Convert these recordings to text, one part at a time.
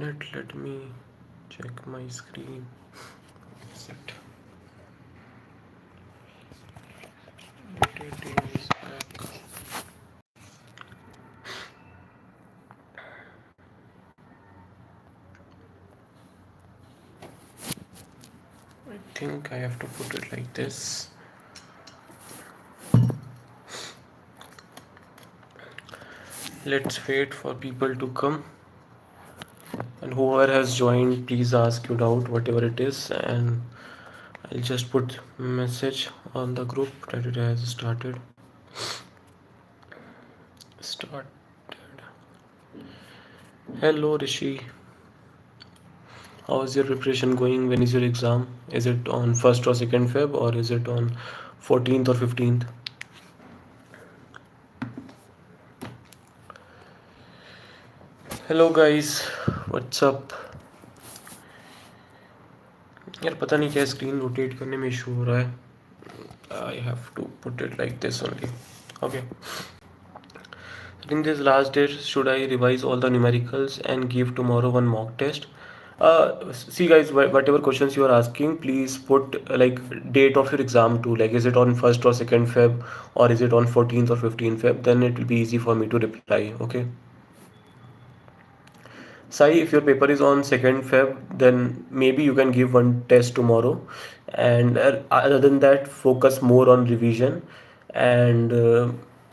minute, let me check my screen. Set. Rotating is back. I think I have to put it like this. Let's wait for people to come. And whoever has joined, please ask your doubt, whatever it is, and I'll just put message on the group that it has started. Started. Hello Rishi. How is your preparation going? When is your exam? Is it on 1st or 2nd Feb, or is it on 14th or 15th? Hello guys, what's up? यार पता नहीं क्या screen rotate करने में issue हो रहा है. I have to put it like this only. Okay. In this last day, should I revise all the numericals and give tomorrow one mock test? See guys, whatever questions you are asking, please put like date of your exam too. Like, is it on 1st or 2nd Feb, or is it on 14th or 15th Feb? Then it will be easy for me to reply. Okay. Sai, if your paper is on 2nd Feb, then maybe you can give one test tomorrow. And other than that, focus more on revision. And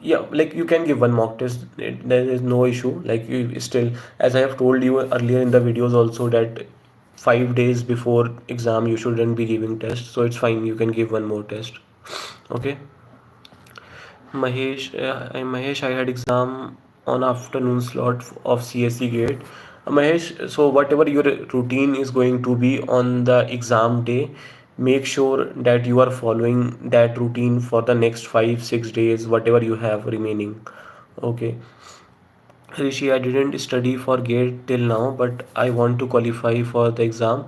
yeah, like you can give one mock test. There is no issue. Like you still, as I have told you earlier in the videos also, that 5 days before exam you shouldn't be giving tests. So it's fine. You can give one more test. Okay. Mahesh, I had exam on afternoon slot of CSE Gate. Mahesh, so whatever your routine is going to be on the exam day, make sure that you are following that routine for the next 5 6 days, whatever you have remaining. Okay. Rishi, I didn't study for GATE till now, but I want to qualify for the exam.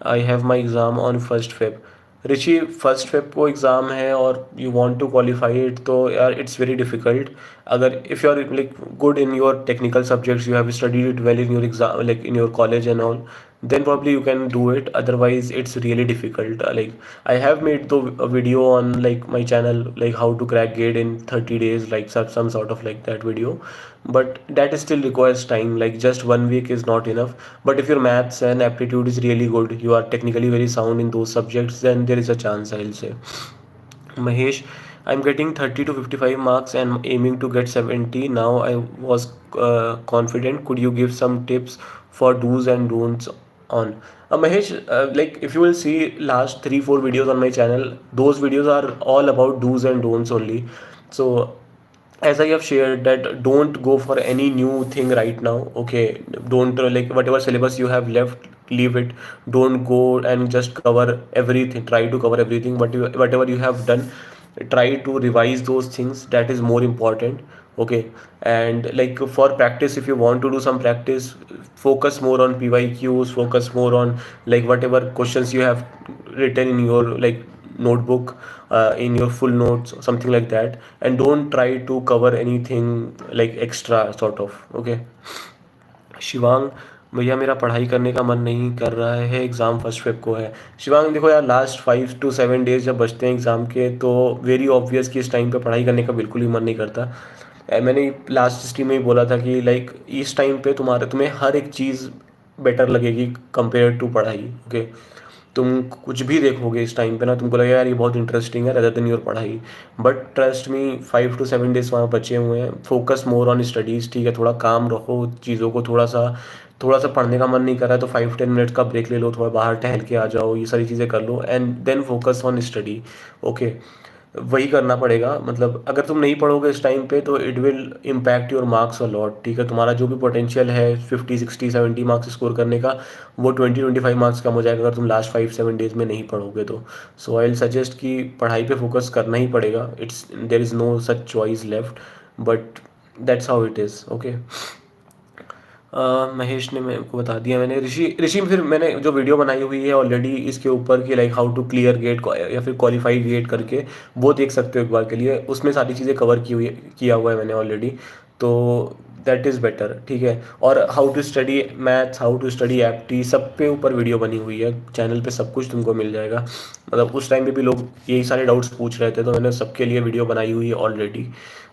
I have my exam on 1st Feb. Rishi, 1st Feb को exam है और you want to qualify it, तो यार it's very difficult. अगर if you are like good in your technical subjects, you have studied it well in your exam, like in your college and all, then probably you can do it. Otherwise it's really difficult. Like I have made a video on like my channel, like how to crack GATE in 30 days, like some sort of like that video, but that still requires time. Like just 1 week is not enough. But if your maths and aptitude is really good, you are technically very sound in those subjects, then there is a chance, I'll say. Mahesh, I'm getting 30 to 55 marks and aiming to get 70. Now I was confident. Could you give some tips for do's and don'ts on? Mahesh, like if you will see last 3 4 videos on my channel, those videos are all about do's and don'ts only. So as I have shared that don't go for any new thing right now. Okay, don't like whatever syllabus you have left, leave it. Don't go and just cover everything. Try to cover everything. Whatever you have done, try to revise those things. That is more important. Okay, and like for practice, if you want to do some practice, focus more on PYQs. Focus more on like whatever questions you have written in your like notebook, in your full notes or something like that, and don't try to cover anything like extra sort of. Okay. Shivang, भैया मेरा पढ़ाई करने का मन नहीं कर रहा है, एग्ज़ाम 1st Feb को है. शिवांग देखो यार, लास्ट 5 to 7 days जब बचते हैं एग्ज़ाम के, तो वेरी ऑब्वियस कि इस टाइम पे पढ़ाई करने का बिल्कुल भी मन नहीं करता. मैंने लास्ट स्ट्रीम में ही बोला था कि लाइक इस टाइम पे तुम्हें हर एक चीज़ बेटर लगेगी कंपेयर टू पढ़ाई. ओके. तुम कुछ भी देखोगे इस टाइम पे ना, तुमको लगेगा यार ये बहुत इंटरेस्टिंग है रेदर देन योर पढ़ाई. But trust me, 5 to 7 days वहाँ बचे हुए हैं. Focus more on studies. ठीक है, थोड़ा काम रखो चीज़ों को. थोड़ा सा पढ़ने का मन नहीं कर रहा है तो 5 10 मिनट का ब्रेक ले लो, थोड़ा बाहर टहल के आ जाओ, ये सारी चीज़ें कर लो and then focus on study. Okay, वही करना पड़ेगा. मतलब अगर तुम नहीं पढ़ोगे इस टाइम पे तो it will impact your marks a lot. ठीक है, तुम्हारा जो भी पोटेंशियल है 50 60 70 मार्क्स स्कोर करने का, वो 20 25 मार्क्स कम हो जाएगा अगर तुम लास्ट 5 7 डेज में नहीं पढ़ोगे तो. सो आई विल सजेस्ट कि पढ़ाई पे फोकस करना ही पड़ेगा. There is no such choice left, but that's how it is. Okay. Mahesh ने मेरे को बता दिया. मैंने ऋषि फिर मैंने जो वीडियो बनाई हुई है ऑलरेडी इसके ऊपर कि like how to clear GATE या फिर क्वालिफाई गेट करके, वो देख सकते हो एक बार के लिए. उसमें सारी चीज़ें कवर किया हुआ है मैंने ऑलरेडी. तो दैट इज़ बेटर, ठीक है। और how to study maths, how to study apti, सब पे ऊपर वीडियो बनी हुई है चैनल पे, सब कुछ तुमको मिल जाएगा। मतलब उस टाइम पे भी लोग यही सारे डाउट्स पूछ रहे थे, तो मैंने सबके लिए वीडियो बनाई हुई है ऑलरेडी।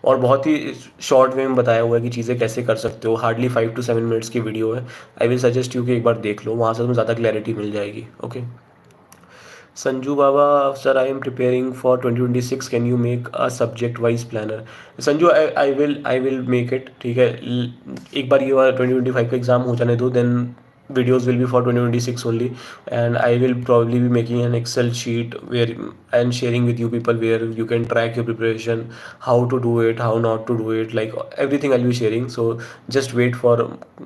और बहुत ही शॉर्ट वे में बताया हुआ है कि चीज़ें कैसे कर सकते हो, हार्डली 5 to 7 मिनट्स की वीडियो है। आई विल सजेस्ट यू कि एक बार देख लो, वहाँ से तुम्हें ज़्यादा क्लैरिटी मिल जाएगी। Okay. Sanju Baba, sir I am preparing for 2026, can you make a subject wise planner? Sanju, I will make it, ठीक है। एक बार ये 2025 का एग्ज़ाम हो जाने दो, then videos will be for 2026 only, and I will probably be making an Excel sheet where and sharing with you people where you can track your preparation, how to do it, how not to do it, like everything I'll be sharing. So just wait for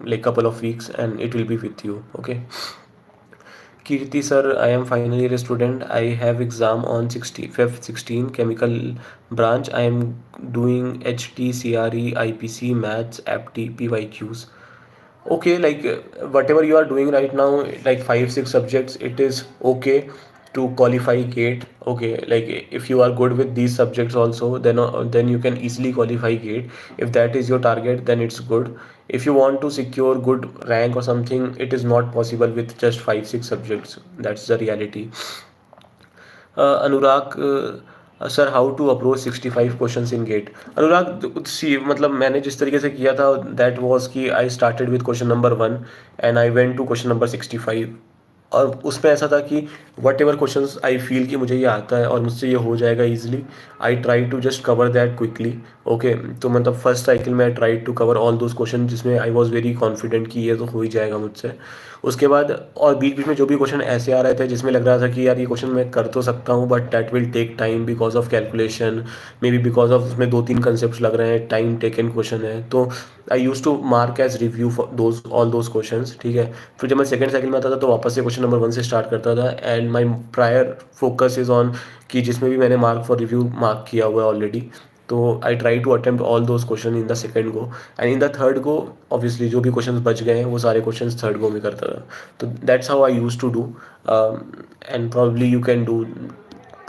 like couple of weeks and it will be with you. Okay. Kirti sir, I am final year student. I have exam on 65th 16 chemical branch. I am doing HT, CRE, IPC, maths, APT, PYQs. Okay, like whatever you are doing right now, like 5 6 subjects, it is okay to qualify GATE. Okay, like if you are good with these subjects also, then you can easily qualify GATE. If that is your target, then it's good. If you want to secure good rank or something, it is not possible with just 5 6 subjects. That's the reality. Anurag sir, how to approach 65 questions in GATE? Anurag सी, मतलब मैंने जिस तरीके से किया था, that was कि I started with question number 1 and I went to question number 65। और उसमें ऐसा था कि whatever question I feel कि मुझे ये आता है और मुझसे ये हो जाएगा easily, I try to just cover that quickly. Okay, तो मतलब फर्स्ट साइकिल में I try to cover all those questions जिसमें आई वॉज वेरी कॉन्फिडेंट कि ये तो हो ही जाएगा मुझसे। उसके बाद और बीच बीच में जो भी क्वेश्चन ऐसे आ रहे थे जिसमें लग रहा था कि यार ये क्वेश्चन मैं कर तो सकता हूँ, but that will take time because of calculation, maybe because of उसमें 2 3 कंसेप्ट लग रहे हैं, टाइम टेकन क्वेश्चन है, तो I use to mark as review for those all those questions, ठीक है। फिर जब मैं सेकंड साइकिल में आता था तो वापस से क्वेश्चन नंबर 1 से स्टार्ट करता था, and my prior focus is on कि जिसमें भी मैंने मार्क फॉर रिव्यू मार्क किया हुआ है ऑलरेडी, तो I try to attempt all those questions in the second go, and in the third go obviously जो भी क्वेश्चंस बच गए हैं वो सारे क्वेश्चंस थर्ड गो में करता था। तो that's how I use to do, and probably you can do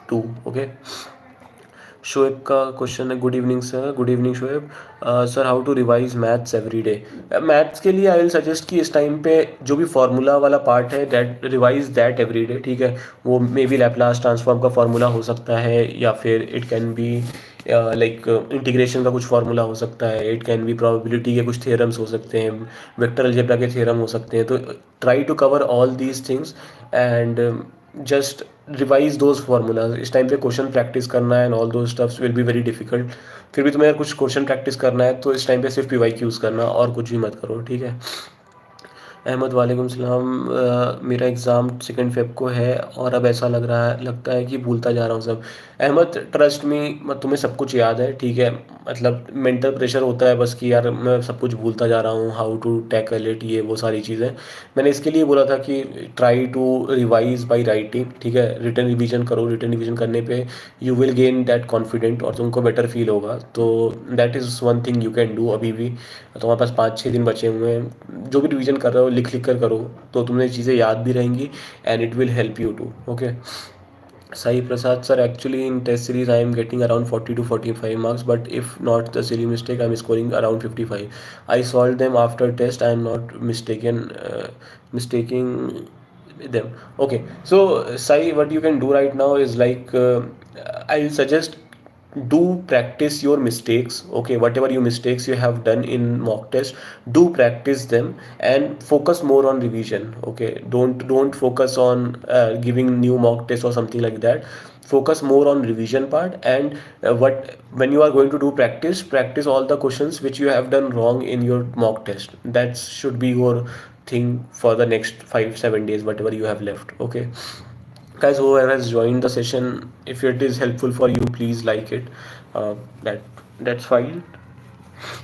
too. Okay. Shoaib का क्वेश्चन है, good evening sir. Good evening Shoaib. Sir, how to revise maths every day? Maths के लिए आई विल सजेस्ट कि इस टाइम पे जो भी formula वाला पार्ट है, that revise that every day, ठीक है। वो मे बी लैपलास ट्रांसफॉर्म का फार्मूला हो सकता है, या फिर it can be like integration का कुछ फार्मूला हो सकता है, इट कैन बी प्रोबेबिलिटी के कुछ थ्योरम्स हो सकते हैं, वेक्टर अलजेब्रा के थ्योरम हो सकते हैं। तो try to cover all these things and just revise those formulas. इस टाइम पे क्वेश्चन प्रैक्टिस करना है and all those stuffs will be very difficult. फिर भी तुम्हें अगर कुछ क्वेश्चन प्रैक्टिस करना है तो इस टाइम पे सिर्फ पीवाई यूज़ करना और कुछ भी मत करो, ठीक है। अहमद, वालेकुम सलाम। मेरा एग्ज़ाम 2 फेब को है और अब ऐसा लगता है कि भूलता जा रहा हूँ सब। अहमद, ट्रस्ट मी, तुम्हें सब कुछ याद है, ठीक है। मतलब मेंटल प्रेशर होता है बस कि यार मैं सब कुछ भूलता जा रहा हूँ, हाउ टू टैकल इट, ये वो सारी चीज़ें। मैंने इसके लिए बोला था कि try to revise by writing, ठीक है। रिटन रिवीजन करो, रिटन रिवीजन करने पे you will gain that confident और तुमको बेटर फील होगा। तो that is one thing you can do अभी भी। तुम्हारे पास 5 6 दिन बचे हुए हैं, जो भी रिवीजन कर रहे हो लिख लिख कर करो, तो तुम्हें चीज़ें याद भी रहेंगी and it will help you too. Okay. Sai Prasad sir, actually in test series I am getting around 40 to 45 marks, but if not the silly mistake I am scoring around 55. I solved them after test. I am not mistaking them. Okay, so Sai, what you can do right now is like I will suggest do practice your mistakes. Okay, whatever you mistakes you have done in mock test, do practice them and focus more on revision. Okay, don't focus on giving new mock test or something like that. Focus more on revision part, and what when you are going to do practice all the questions which you have done wrong in your mock test. That should be your thing for the next 5 7 days, whatever you have left. Okay, guys, whoever has joined the session, if it is helpful for you, please like it. uh, that that's fine.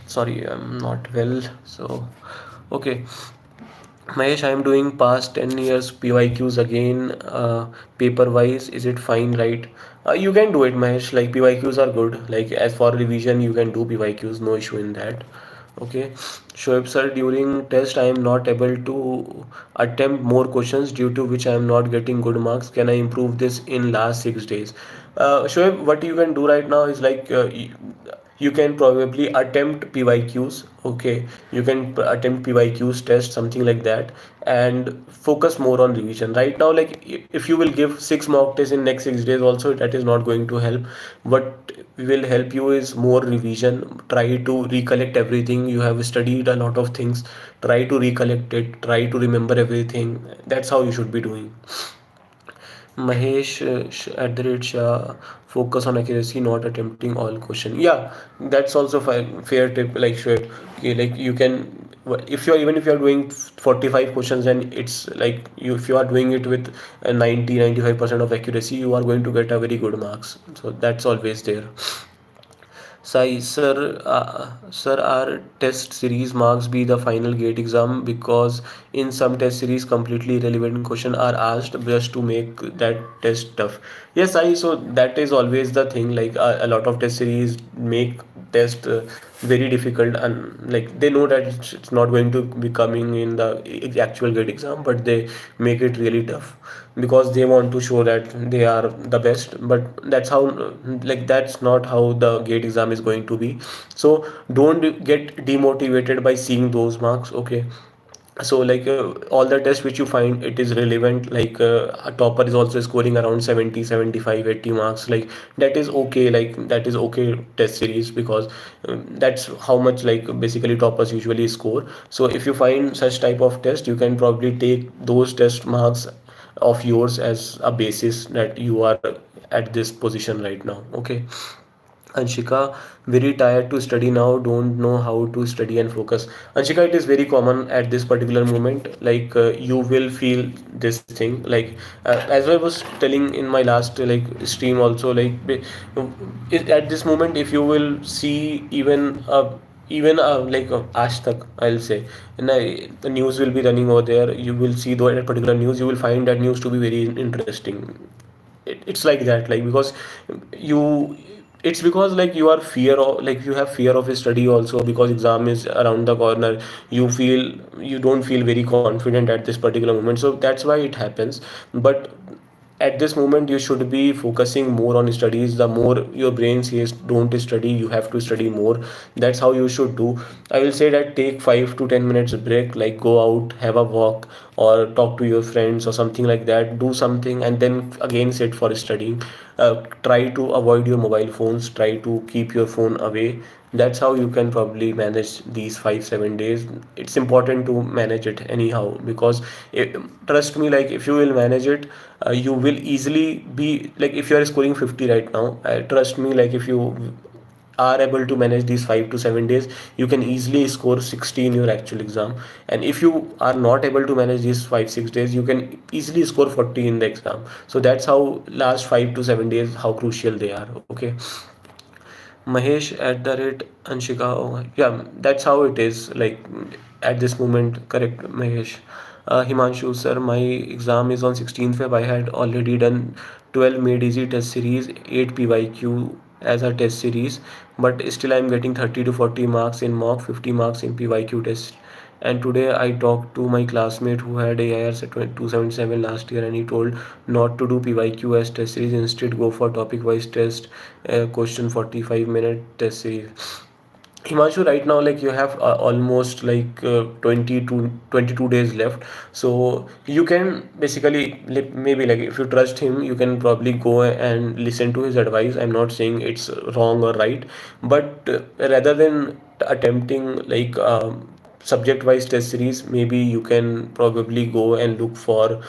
Sorry, I'm not well, so okay. Mahesh, I am doing past 10 years PYQs again, paper wise. Is it fine, right? You can do it, Mahesh. Like PYQs are good. Like as for revision, you can do PYQs, no issue in that. Okay. Shoaib sir, during test, I am not able to attempt more questions due to which I am not getting good marks. Can I improve this in last 6 days? Shoaib, what you can do right now is like You can probably attempt PYQs. Okay, you can attempt PYQs test, something like that, and focus more on revision. Right now, like if you will give 6 mock tests in next 6 days also, that is not going to help. What will help you is more revision. Try to recollect everything you have studied, a lot of things. Try to recollect it, try to remember everything. That's how you should be doing. Mahesh at the rate Shah, focus on accuracy, not attempting all question. Yeah, that's also fine. Fair tip, like sure. Okay, like you can, if you're even if you're doing 45 questions, and it's like you if you are doing it with a 90-95% of accuracy, you are going to get a very good marks. So that's always there. Sai, sir, are test series marks be the final gate exam? Because in some test series, completely irrelevant question are asked just to make that test tough. Yes, Sai, so that is always the thing. Like a lot of test series make test very difficult, and like they know that it's not going to be coming in the actual gate exam, but they make it really tough because they want to show that they are the best. But that's how, like that's not how the gate exam is going to be. So don't get demotivated by seeing those marks. Okay, so like all the tests which you find it is relevant, like a topper is also scoring around 70, 75, 80 marks, like that is okay, like that is okay test series, because that's how much like basically toppers usually score. So if you find such type of test, you can probably take those test marks of yours as a basis that you are at this position right now. Okay. Anshika, very tired to study now, don't know how to study and focus. Anshika, it is very common at this particular moment. Like you will feel this thing. Like as I was telling in my last stream also, like at this moment, if you will see even like Aaj Tak, I'll say, and the news will be running over there. You will see that particular news. You will find that news to be very interesting. It's like that, like because you it's because like you are fear of like you have fear of a study also, because exam is around the corner. You don't feel very confident at this particular moment, so that's why it happens. But at this moment you should be focusing more on studies. The more your brain says don't study, you have to study more. That's how you should do. I will say that take 5 to 10 minutes break, like go out, have a walk, or talk to your friends or something like that. Do something and then again sit for studying. Try to avoid your mobile phones, try to keep your phone away. That's how you can probably manage these 5 7 days. It's important to manage it anyhow, because trust me, like if you will manage it, you will easily be like, if you are scoring 50 right now, trust me, like if you are able to manage these 5 to 7 days, you can easily score 60 in your actual exam. And if you are not able to manage these 5 6 days, you can easily score 40 in the exam. So that's how last 5 to 7 days, how crucial they are. Okay. Mahesh at the rate Anshika. Oh, yeah, that's how it is. Like at this moment, correct, Mahesh. Himanshu sir, my exam is on 16th Feb. I had already done 12 made easy test series, 8 PYQ as a test series, but still I'm getting 30 to 40 marks in mock, 50 marks in PYQ test. And today I talked to my classmate who had AIR 277 last year, and he told not to do PYQ as test series, instead go for topic wise test, question 45-minute test series. Himanshu, right now, like you have almost 20 to 22 days left. So you can basically, like, maybe like if you trust him, you can probably go and listen to his advice. I'm not saying it's wrong or right, but rather than attempting subject wise test series, maybe you can probably go and look for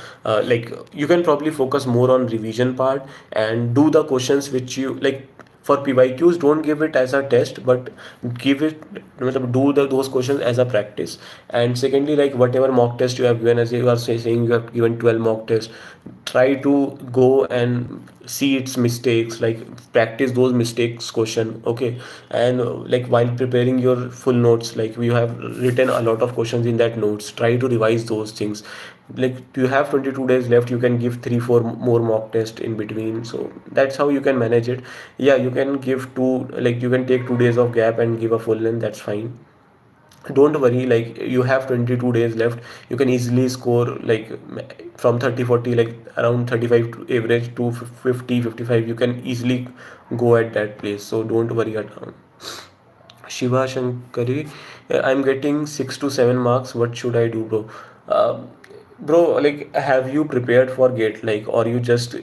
you can probably focus more on revision part and do the questions which you like. For PYQs, don't give it as a test, but give it, do those questions as a practice. And secondly, like whatever mock test you have given, as you are saying you have given 12 mock tests, try to go and see its mistakes, like practice those mistakes question. Okay. And like while preparing your full notes, like you have written a lot of questions in that notes, try to revise those things. Like you have 22 days left, you can give 3 4 more mock tests in between. So that's how you can manage it. Yeah, you can give two, like you can take 2 days of gap and give a full length, that's fine. Don't worry, like you have 22 days left. You can easily score like from 30 40, like around 35 average to 50 55. You can easily go at that place, so don't worry at all. Shiva Shankari, I'm getting 6 to 7 marks. What should I do, bro? Bro, like, have you prepared for GATE, like, or you just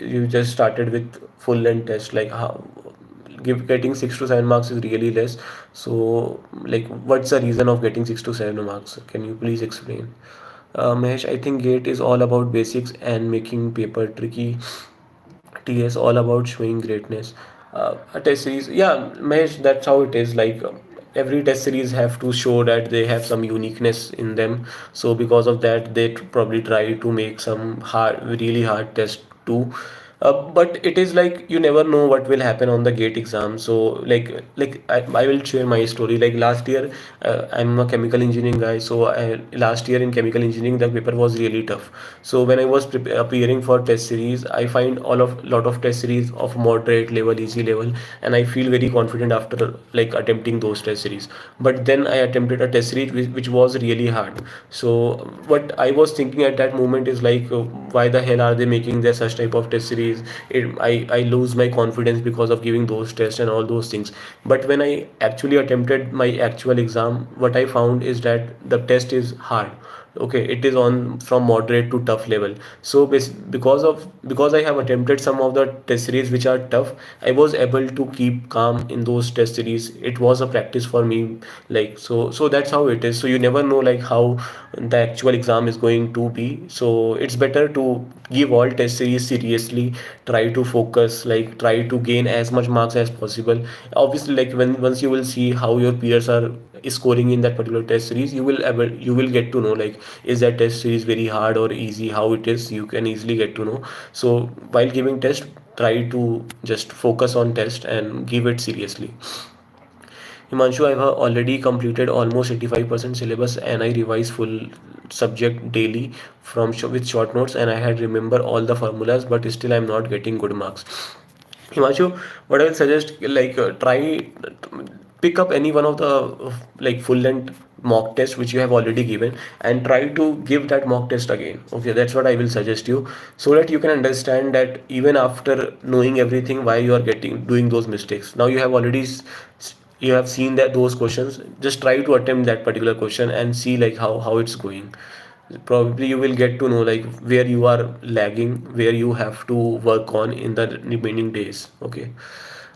started with full length test? Like, how getting 6 to 7 marks is really less. So, like, what's the reason of getting 6 to 7 marks? Can you please explain? Mahesh, I think GATE is all about basics and making paper tricky. TS all about showing greatness. A test series, yeah, Mahesh, that's how it is. Like, every test series have to show that they have some uniqueness in them. So because of that, they probably try to make some hard, really hard test too. But it is like you never know what will happen on the GATE exam. So I will share my story. Like last year, I'm a chemical engineering guy. So last year in chemical engineering, the paper was really tough. So when I was appearing for test series, I find all of lot of test series of moderate level, easy level, and I feel very confident after like attempting those test series. But then I attempted a test series which was really hard. So what I was thinking at that moment is like, why the hell are they making their such type of test series? I lose my confidence because of giving those tests and all those things. But when I actually attempted my actual exam, what I found is that the test is hard. Okay, it is on from moderate to tough level. So because I have attempted some of the test series which are tough, I was able to keep calm in those test series. It was a practice for me. Like, so that's how it is. So you never know like how the actual exam is going to be. So it's better to give all test series seriously, try to focus, like try to gain as much marks as possible. Obviously, like when once you will see how your peers are scoring in that particular test series, you will get to know like, is that test series very hard or easy, how it is, you can easily get to know. So while giving test, try to just focus on test and give it seriously. Himanshu, I've already completed almost 85% syllabus and I revise full subject daily with short notes, and I had remember all the formulas, but still I'm not getting good marks. Himanshu, what I will suggest, like, try pick up any one of the like full length mock test which you have already given and try to give that mock test again. Okay, that's what I will suggest you, so that you can understand that even after knowing everything, why you are getting doing those mistakes. Now you have already you have seen that those questions, just try to attempt that particular question and see like how it's going. Probably you will get to know like where you are lagging, where you have to work on in the remaining days. Okay.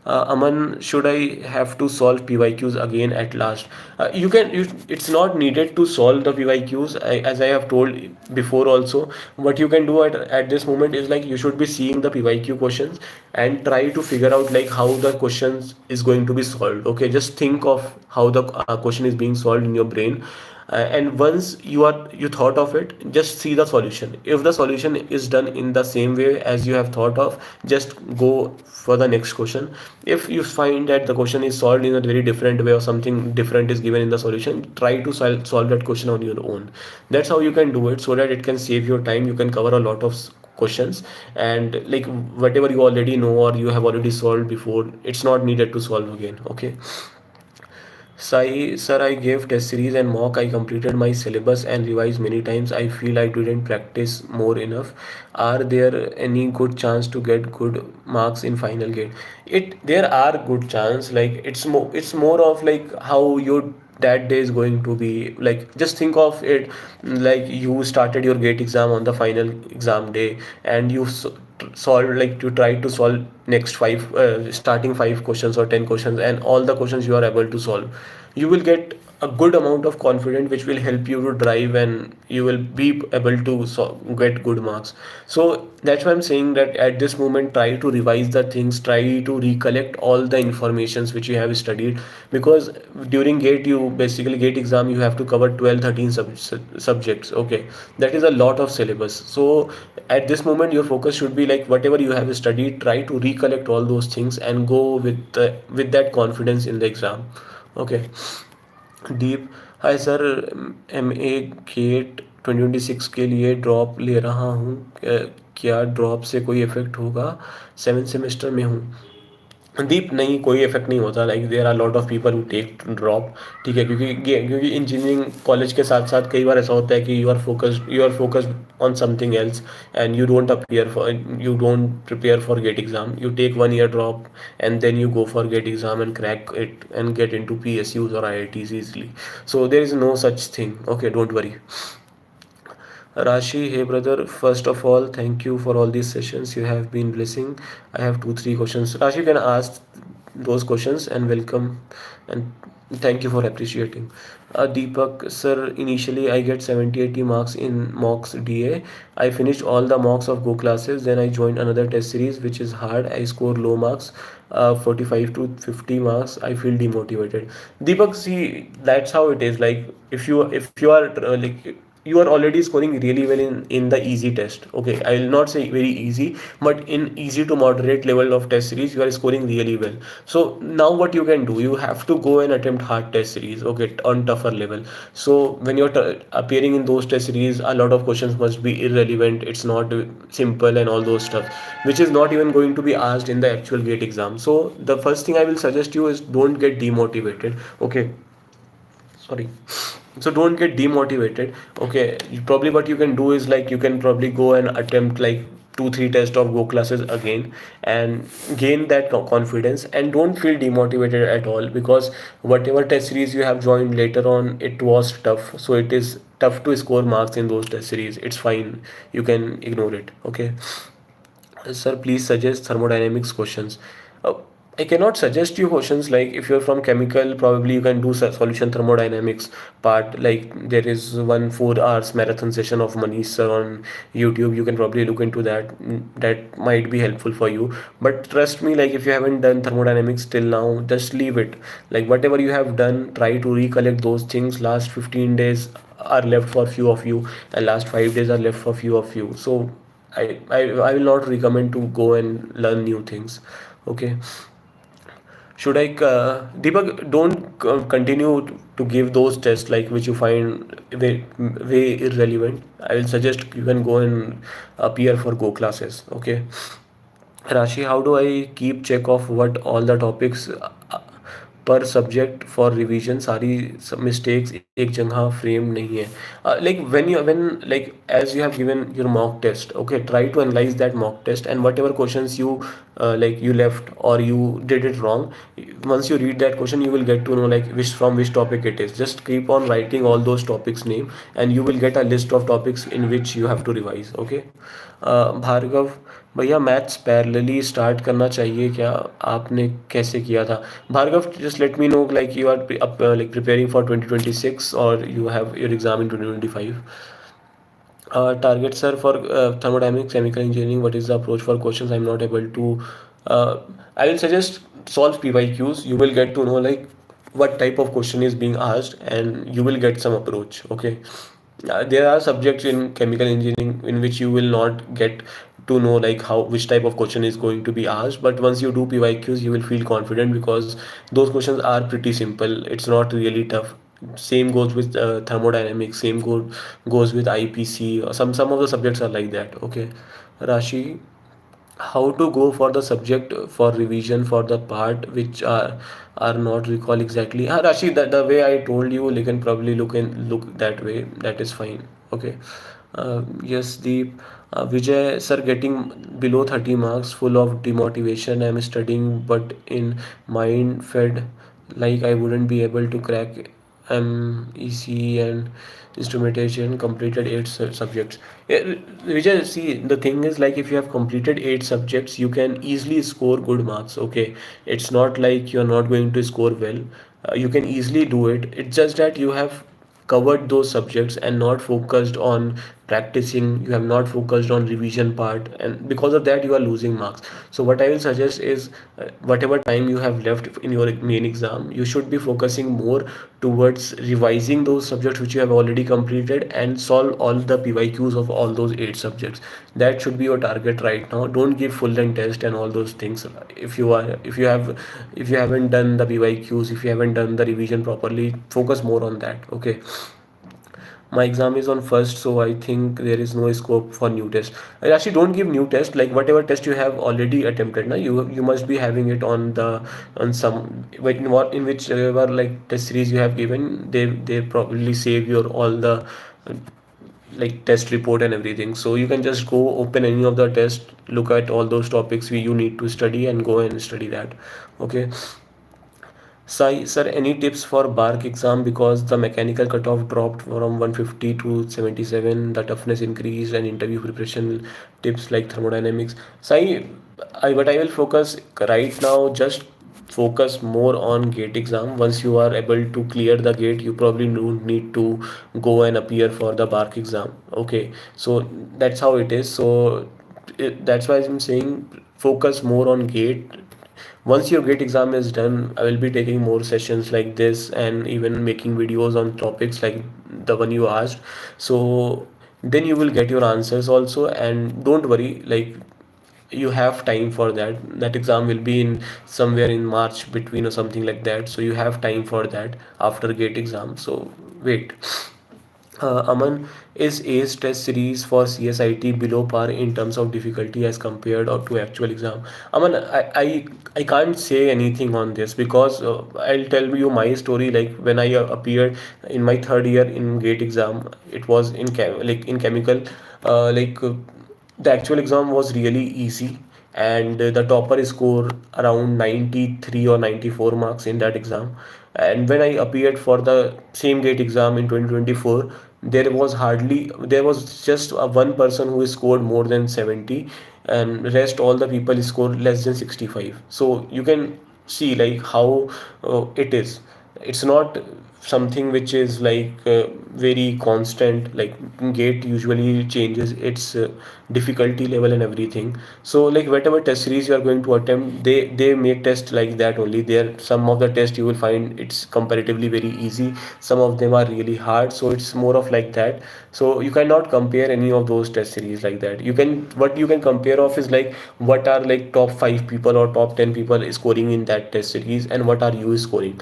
Aman, should I have to solve PYQs again at last? It's not needed to solve the PYQs. As I have told before also, what you can do at this moment is like, you should be seeing the PYQ questions and try to figure out like how the questions is going to be solved. Okay, just think of how the question is being solved in your brain, and once you thought of it, just see the solution. If the solution is done in the same way as you have thought of, just go for the next question. If you find that the question is solved in a very different way or something different is given in the solution, try to solve that question on your own. That's how you can do it, so that it can save your time. You can cover a lot of questions, and like whatever you already know or you have already solved before, it's not needed to solve again. Okay. Sai, sir, I gave test series and mock. I completed my syllabus and revised many times. I feel I didn't practice more enough. Are there any good chance to get good marks in final gate? There are good chance. Like it's more of like how your that day is going to be. Like just think of it like you started your gate exam on the final exam day, and you solve like to try to solve next five starting 5 questions or 10 questions, and all the questions you are able to solve, you will get a good amount of confidence which will help you to drive, and you will be able to get good marks. So that's why I'm saying that at this moment, try to revise the things, try to recollect all the informations which you have studied, because during gate, you basically gate exam, you have to cover 12 13 subjects. Okay, that is a lot of syllabus. So at this moment, your focus should be like whatever you have studied, try to recollect all those things and go with that confidence in the exam. Okay. Deep, hi sir, MA GATE 2026 के लिए drop ले रहा हूँ, क्या drop से कोई effect होगा? 7 semester में हूँ। दीप नहीं, कोई इफेक्ट नहीं होता, like there are lot of people who take drop. ठीक है, क्योंकि इंजीनियरिंग कॉलेज के साथ साथ कई बार ऐसा होता है कि you are focused on something else, and you don't prepare for GATE exam, you take 1 year drop, and then you go for GATE exam and crack it and get into PSUs or IITs easily. So there is no such thing. Okay, don't worry. Rashi, hey brother, first of all, thank you for all these sessions. You have been blessing. I have two, three questions. Rashi, you can ask those questions and welcome, and thank you for appreciating. Deepak, sir, initially I get 70-80 marks in mocks DA. I finished all the mocks of Go classes. Then I joined another test series, which is hard. I score low marks, 45 to 50 marks. I feel demotivated. Deepak, see, that's how it is. Like if you are like you are already scoring really well in the easy test. Okay, I will not say very easy, but in easy to moderate level of test series you are scoring really well. So now what you can do, you have to go and attempt hard test series, okay, on tougher level. So when you're appearing in those test series, a lot of questions must be irrelevant, it's not simple and all those stuff, which is not even going to be asked in the actual gate exam. So the first thing I will suggest you is don't get demotivated. Okay, sorry, so don't get demotivated. Okay, probably what you can do is like you can probably go and attempt like 2 3 tests of Go classes again and gain that confidence, and don't feel demotivated at all, because whatever test series you have joined later on, it was tough, so it is tough to score marks in those test series. It's fine, you can ignore it. Okay, sir, please suggest thermodynamics questions. Uh, I cannot suggest you questions. Like if you're from chemical, probably you can do solution thermodynamics part. Like there is one 4 hours marathon session of Manish sir on YouTube. You can probably look into that. That might be helpful for you. But trust me, like if you haven't done thermodynamics till now, just leave it. Like whatever you have done, try to recollect those things. Last 15 days are left for few of you, and last 5 days are left for few of you. So I will not recommend to go and learn new things. Okay. Should I, Deepak, don't continue to give those tests like which you find way irrelevant. I will suggest you can go and appear for Go classes. Okay. Rashi, how do I keep check of what all the topics per subject for revision? सारी mistakes एक जगह frame नहीं है. Like when like as you have given your mock test, okay, try to analyze that mock test, and whatever questions you like you left or you did it wrong, once you read that question you will get to know like which topic it is. Just keep on writing all those topics name, and you will get a list of topics in which you have to revise. Okay. Bhargava, भैया maths parallelly start करना चाहिए क्या, आपने कैसे किया था? Bhargav, just let me know like you are like preparing for 2026 or you have your exam in 2025. Target sir for thermodynamics, chemical engineering. What is the approach for questions I'm not able to? Uh, I will suggest solve PYQs. You will get to know like what type of question is being asked, and you will get some approach. Okay. There are subjects in chemical engineering in which you will not get to know like how which type of question is going to be asked, but once you do PYQs you will feel confident because those questions are pretty simple, it's not really tough. Same goes with thermodynamics, goes with IPC, or some of the subjects are like that. Okay. Rashi, how to go for the subject for revision for the part which are not recall exactly. Rashi, the way I told you, you can probably look that way, that is fine. Okay. Yes, the Vijay sir, getting below 30 marks, full of demotivation. I'm studying but in mind fed like I wouldn't be able to crack MEC and instrumentation. Completed 8 subjects. Yeah, Vijay, see, the thing is like if you have completed 8 subjects, you can easily score good marks. Okay, it's not like you're not going to score well. You can easily do it. It's just that you have covered those subjects and not focused on practicing, you have not focused on revision part, and because of that you are losing marks. So what I will suggest is whatever time you have left in your main exam, you should be focusing more towards revising those subjects which you have already completed and solve all the PYQs of all those 8 subjects. That should be your target right now. Don't give full length test and all those things. If you haven't done the PYQs, if you haven't done the revision properly, focus more on that. Okay. My exam is on first, so I think there is no scope for new test. I actually don't give new test. Like whatever test you have already attempted, now you must be having it on the on some in what in whichever like test series you have given. They probably save your all the like test report and everything. So you can just go open any of the test, look at all those topics you need to study and go and study that. Okay. Sai, sir, any tips for BARC exam because the mechanical cutoff dropped from 150 to 77, the toughness increased, and interview preparation tips like thermodynamics. Sai, what I will focus right now, just focus more on GATE exam. Once you are able to clear the GATE, you probably don't need to go and appear for the BARC exam. Okay, so that's how it is. So that's why I'm saying focus more on GATE. Once your GATE exam is done, I will be taking more sessions like this and even making videos on topics like the one you asked. So then you will get your answers also, and don't worry, like you have time for that. That exam will be in somewhere in March between or something like that. So you have time for that after GATE exam. So wait. Aman, is ACE test series for CSIT below par in terms of difficulty as compared to actual exam? Aman, I can't say anything on this because I'll tell you my story. Like when I appeared in my third year in GATE exam, it was in in chemical. Like the actual exam was really easy, and the topper scored around 93 or 94 marks in that exam. And when I appeared for the same GATE exam in 2024, there was just one person who scored more than 70, and rest all the people scored less than 65. So you can see like how it is. It's not something which is like very constant. Like GATE usually changes its difficulty level and everything. So like whatever test series you are going to attempt, they make tests like that only. There some of the tests you will find it's comparatively very easy, some of them are really hard, so it's more of like that. So you cannot compare any of those test series like that. You can, what you can compare of is like what are like top 5 people or top 10 people scoring in that test series and what are you scoring.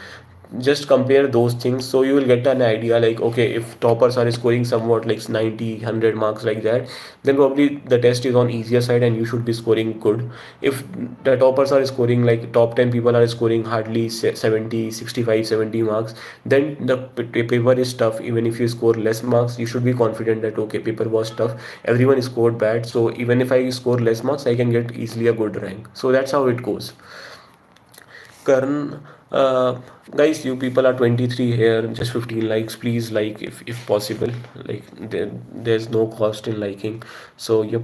Just compare those things, so you will get an idea like okay, if toppers are scoring somewhat like 90 100 marks like that, then probably the test is on easier side and you should be scoring good. If the toppers are scoring like top 10 people are scoring hardly 70 65 70 marks, then the paper is tough. Even if you score less marks, you should be confident that okay, paper was tough, everyone scored bad, so even if I score less marks, I can get easily a good rank. So that's how it goes. Karan, guys, you people are 23 here, just 15 likes. Please like if possible. Like there's no cost in liking. So yep.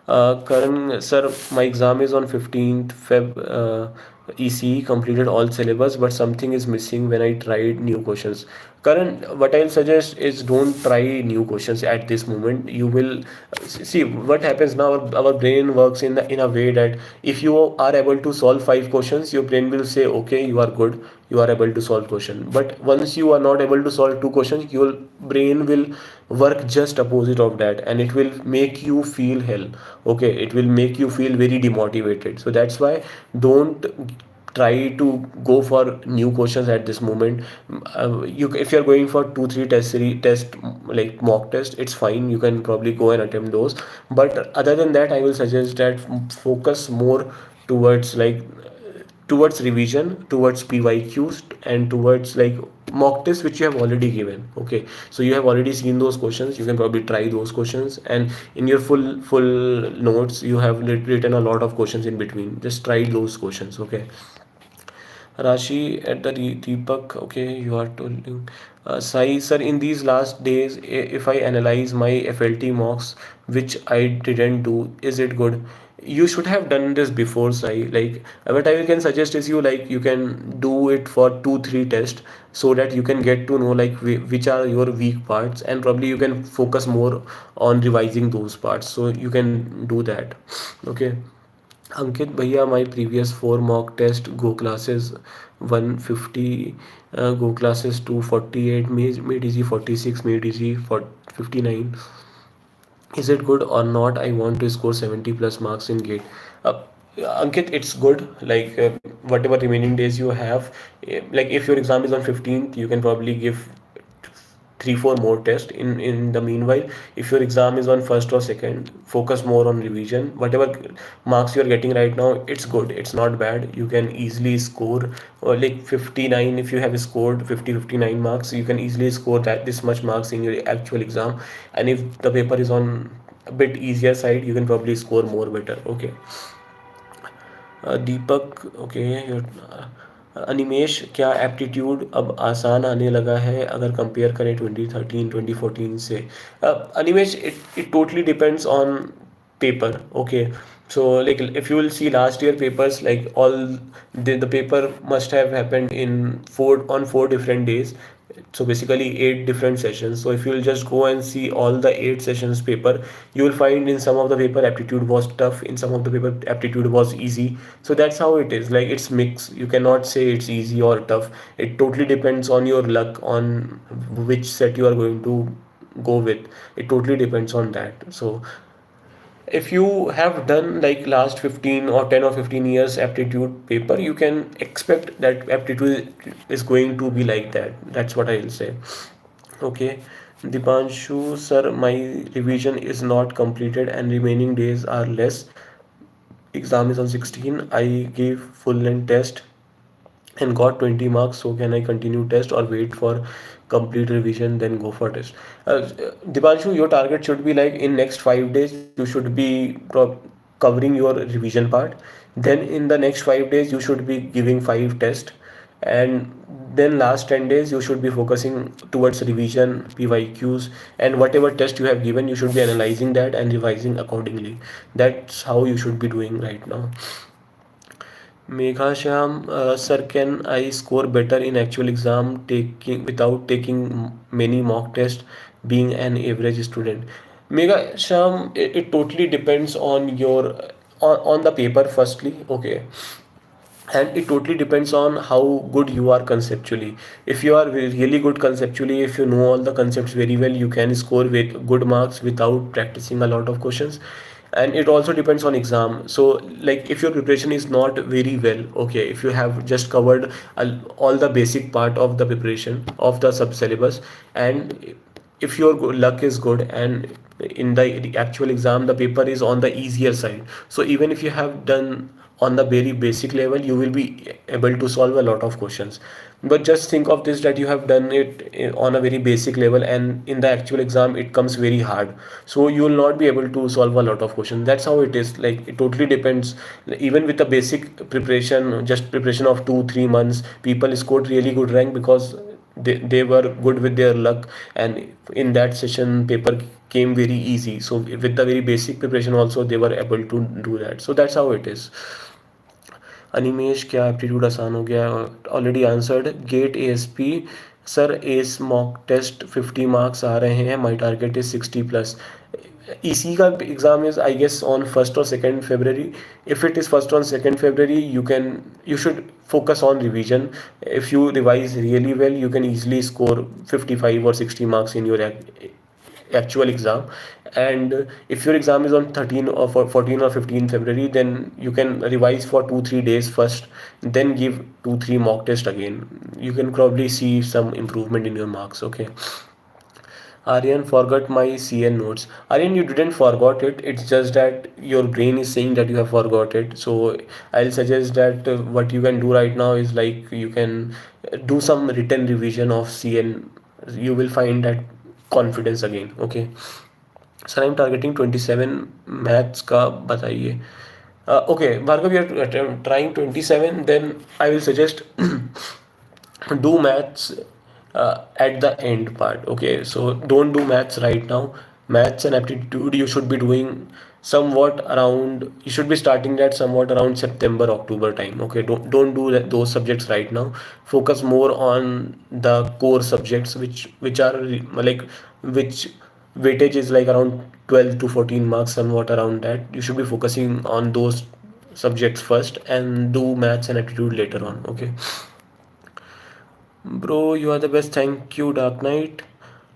Karan, sir, my exam is on 15th Feb. ECE completed all syllabus, but something is missing when I tried new questions. Karan, what I'll suggest is don't try new questions at this moment. You will see what happens now. Our brain works in a way that if you are able to solve 5 questions, your brain will say, okay, you are good, you are able to solve question. But once you are not able to solve 2 questions, your brain will work just opposite of that, and it will make you feel hell. Okay, it will make you feel very demotivated. So that's why don't try to go for new questions at this moment. You, if you're going for 2 3 test like mock test, it's fine, you can probably go and attempt those. But other than that, I will suggest that focus more towards like towards revision, towards PYQs, and towards like mock tests which you have already given. Okay, so you have already seen those questions, you can probably try those questions, and in your full notes you have written a lot of questions in between, just try those questions. Okay. Rashi at the Deepak, okay, you are telling. Sai, sir, in these last days, if I analyze my FLT mocks, which I didn't do, is it good? You should have done this before, Sai. Like, what I can suggest is you like you can do it for 2 3 tests so that you can get to know like which are your weak parts, and probably you can focus more on revising those parts. So you can do that. Okay. Ankit भैया, my previous 4 mock test go classes 150, go classes 248, made easy 46, made easy for 59. Is it good or not? I want to score 70 plus marks in GATE. Uh, Ankit, it's good. Like whatever remaining days you have, like if your exam is on 15th, you can probably give 3 4 more tests. In the meanwhile, if your exam is on first or second, focus more on revision. Whatever marks you are getting right now, it's good, it's not bad. You can easily score like 59. If you have scored 50 59 marks, you can easily score that this much marks in your actual exam. And if the paper is on a bit easier side, you can probably score more better. Okay. Deepak, okay, Animesh, क्या aptitude अब आसान आने लगा है अगर compare करें 2013 2014 से? Animesh, it totally depends on paper. Okay, so like if you will see last year papers, like all the paper must have happened in 4 different days. So basically 8 different sessions. So if you will just go and see all the 8 sessions paper, you will find in some of the paper aptitude was tough, in some of the paper aptitude was easy. So that's how it is, like it's mixed. You cannot say it's easy or tough. It totally depends on your luck, on which set you are going to go with. It totally depends on that. So if you have done like last 15 or 10 or 15 years aptitude paper, you can expect that aptitude is going to be like that. That's what I will say. Okay. Dipanshu sir, my revision is not completed and remaining days are less. Exam is on 16. I gave full length test and got 20 marks. So can I continue test or wait for complete revision then go for test? Dipanshu, your target should be like in next 5 days you should be covering your revision part. Then in the next 5 days you should be giving 5 tests, and then last 10 days you should be focusing towards revision, PYQs, and whatever test you have given you should be analyzing that and revising accordingly. That's how you should be doing right now. Meghasham, sir, can I score better in actual exam taking without taking many mock tests, being an average student? Meghasham, it totally depends on your on the paper firstly, okay, and it totally depends on how good you are conceptually. If you are really good conceptually, if you know all the concepts very well, you can score with good marks without practicing a lot of questions. And it also depends on exam. So like if your preparation is not very well, okay, if you have just covered all the basic part of the preparation of the sub syllabus, and if your luck is good and in the actual exam the paper is on the easier side, so even if you have done on the very basic level, you will be able to solve a lot of questions. But just think of this, that you have done it on a very basic level and in the actual exam it comes very hard, so you will not be able to solve a lot of questions. That's how it is. Like it totally depends. Even with the basic preparation, just preparation of 2 3 months, people scored really good rank because they were good with their luck, and in that session paper came very easy. So with the very basic preparation also they were able to do that. So that's how it is. Animesh, क्या aptitude आसान हो गया? Already answered. GATE ASP, sir ACE mock test 50 marks आ रहे हैं, my target is 60+. इसी का exam is I guess on 1st or 2nd February. If it is 1st or 2nd February, you should focus on revision. If you revise really well, you can easily score 55 or 60 marks in your actual exam. And if your exam is on 13 or 14 or 15 February, then you can revise for 2 3 days first, then give 2 3 mock test again. You can probably see some improvement in your marks. Okay. Aryan, forgot my CN notes. Aryan, you didn't forgot it. It's just that your brain is saying that you have forgot it. So I'll suggest that what you can do right now is like you can do some written revision of CN. You will find that confidence again. Okay. Sir I am targeting 27 maths का, बताइए. Okay, Bhargav, you are trying 27, then I will suggest do maths at the end part. Okay, so don't do maths right now. Maths and aptitude you should be doing somewhat around, you should be starting that somewhat around September October time. Okay, don't do those subjects right now. Focus more on the core subjects which are like which weightage is like around 12 to 14 marks, somewhat around that. You should be focusing on those subjects first and do maths and aptitude later on. Okay. Bro, you are the best. Thank you, Dark Knight.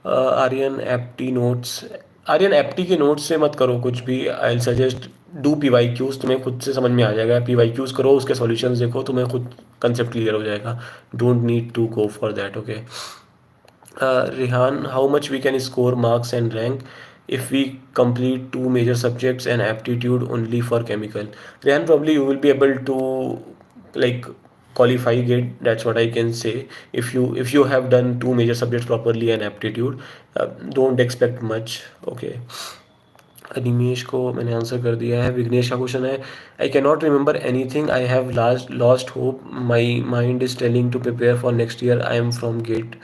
Aryan apti notes, Aryan apti के notes से मत करो कुछ भी. I suggest do P Y Qs, तुम्हें खुद से समझ में आ जाएगा. पी वाई क्यूज करो, उसके सॉल्यूशंस देखो, तुम्हें खुद कंसेप्ट क्लियर हो जाएगा. Don't need to go for that. Okay. Rihan, how much we can score marks and rank if we complete two major subjects and aptitude only for chemical? Rihan, probably you will be able to like qualify GATE. That's what I can say. If you have done two major subjects properly and aptitude, don't expect much. Okay. निमेश को मैंने answer कर दिया है. विघ्नेश का question है, I can not remember anything, I have lost hope, my mind is telling to prepare for next year, I am from GATE.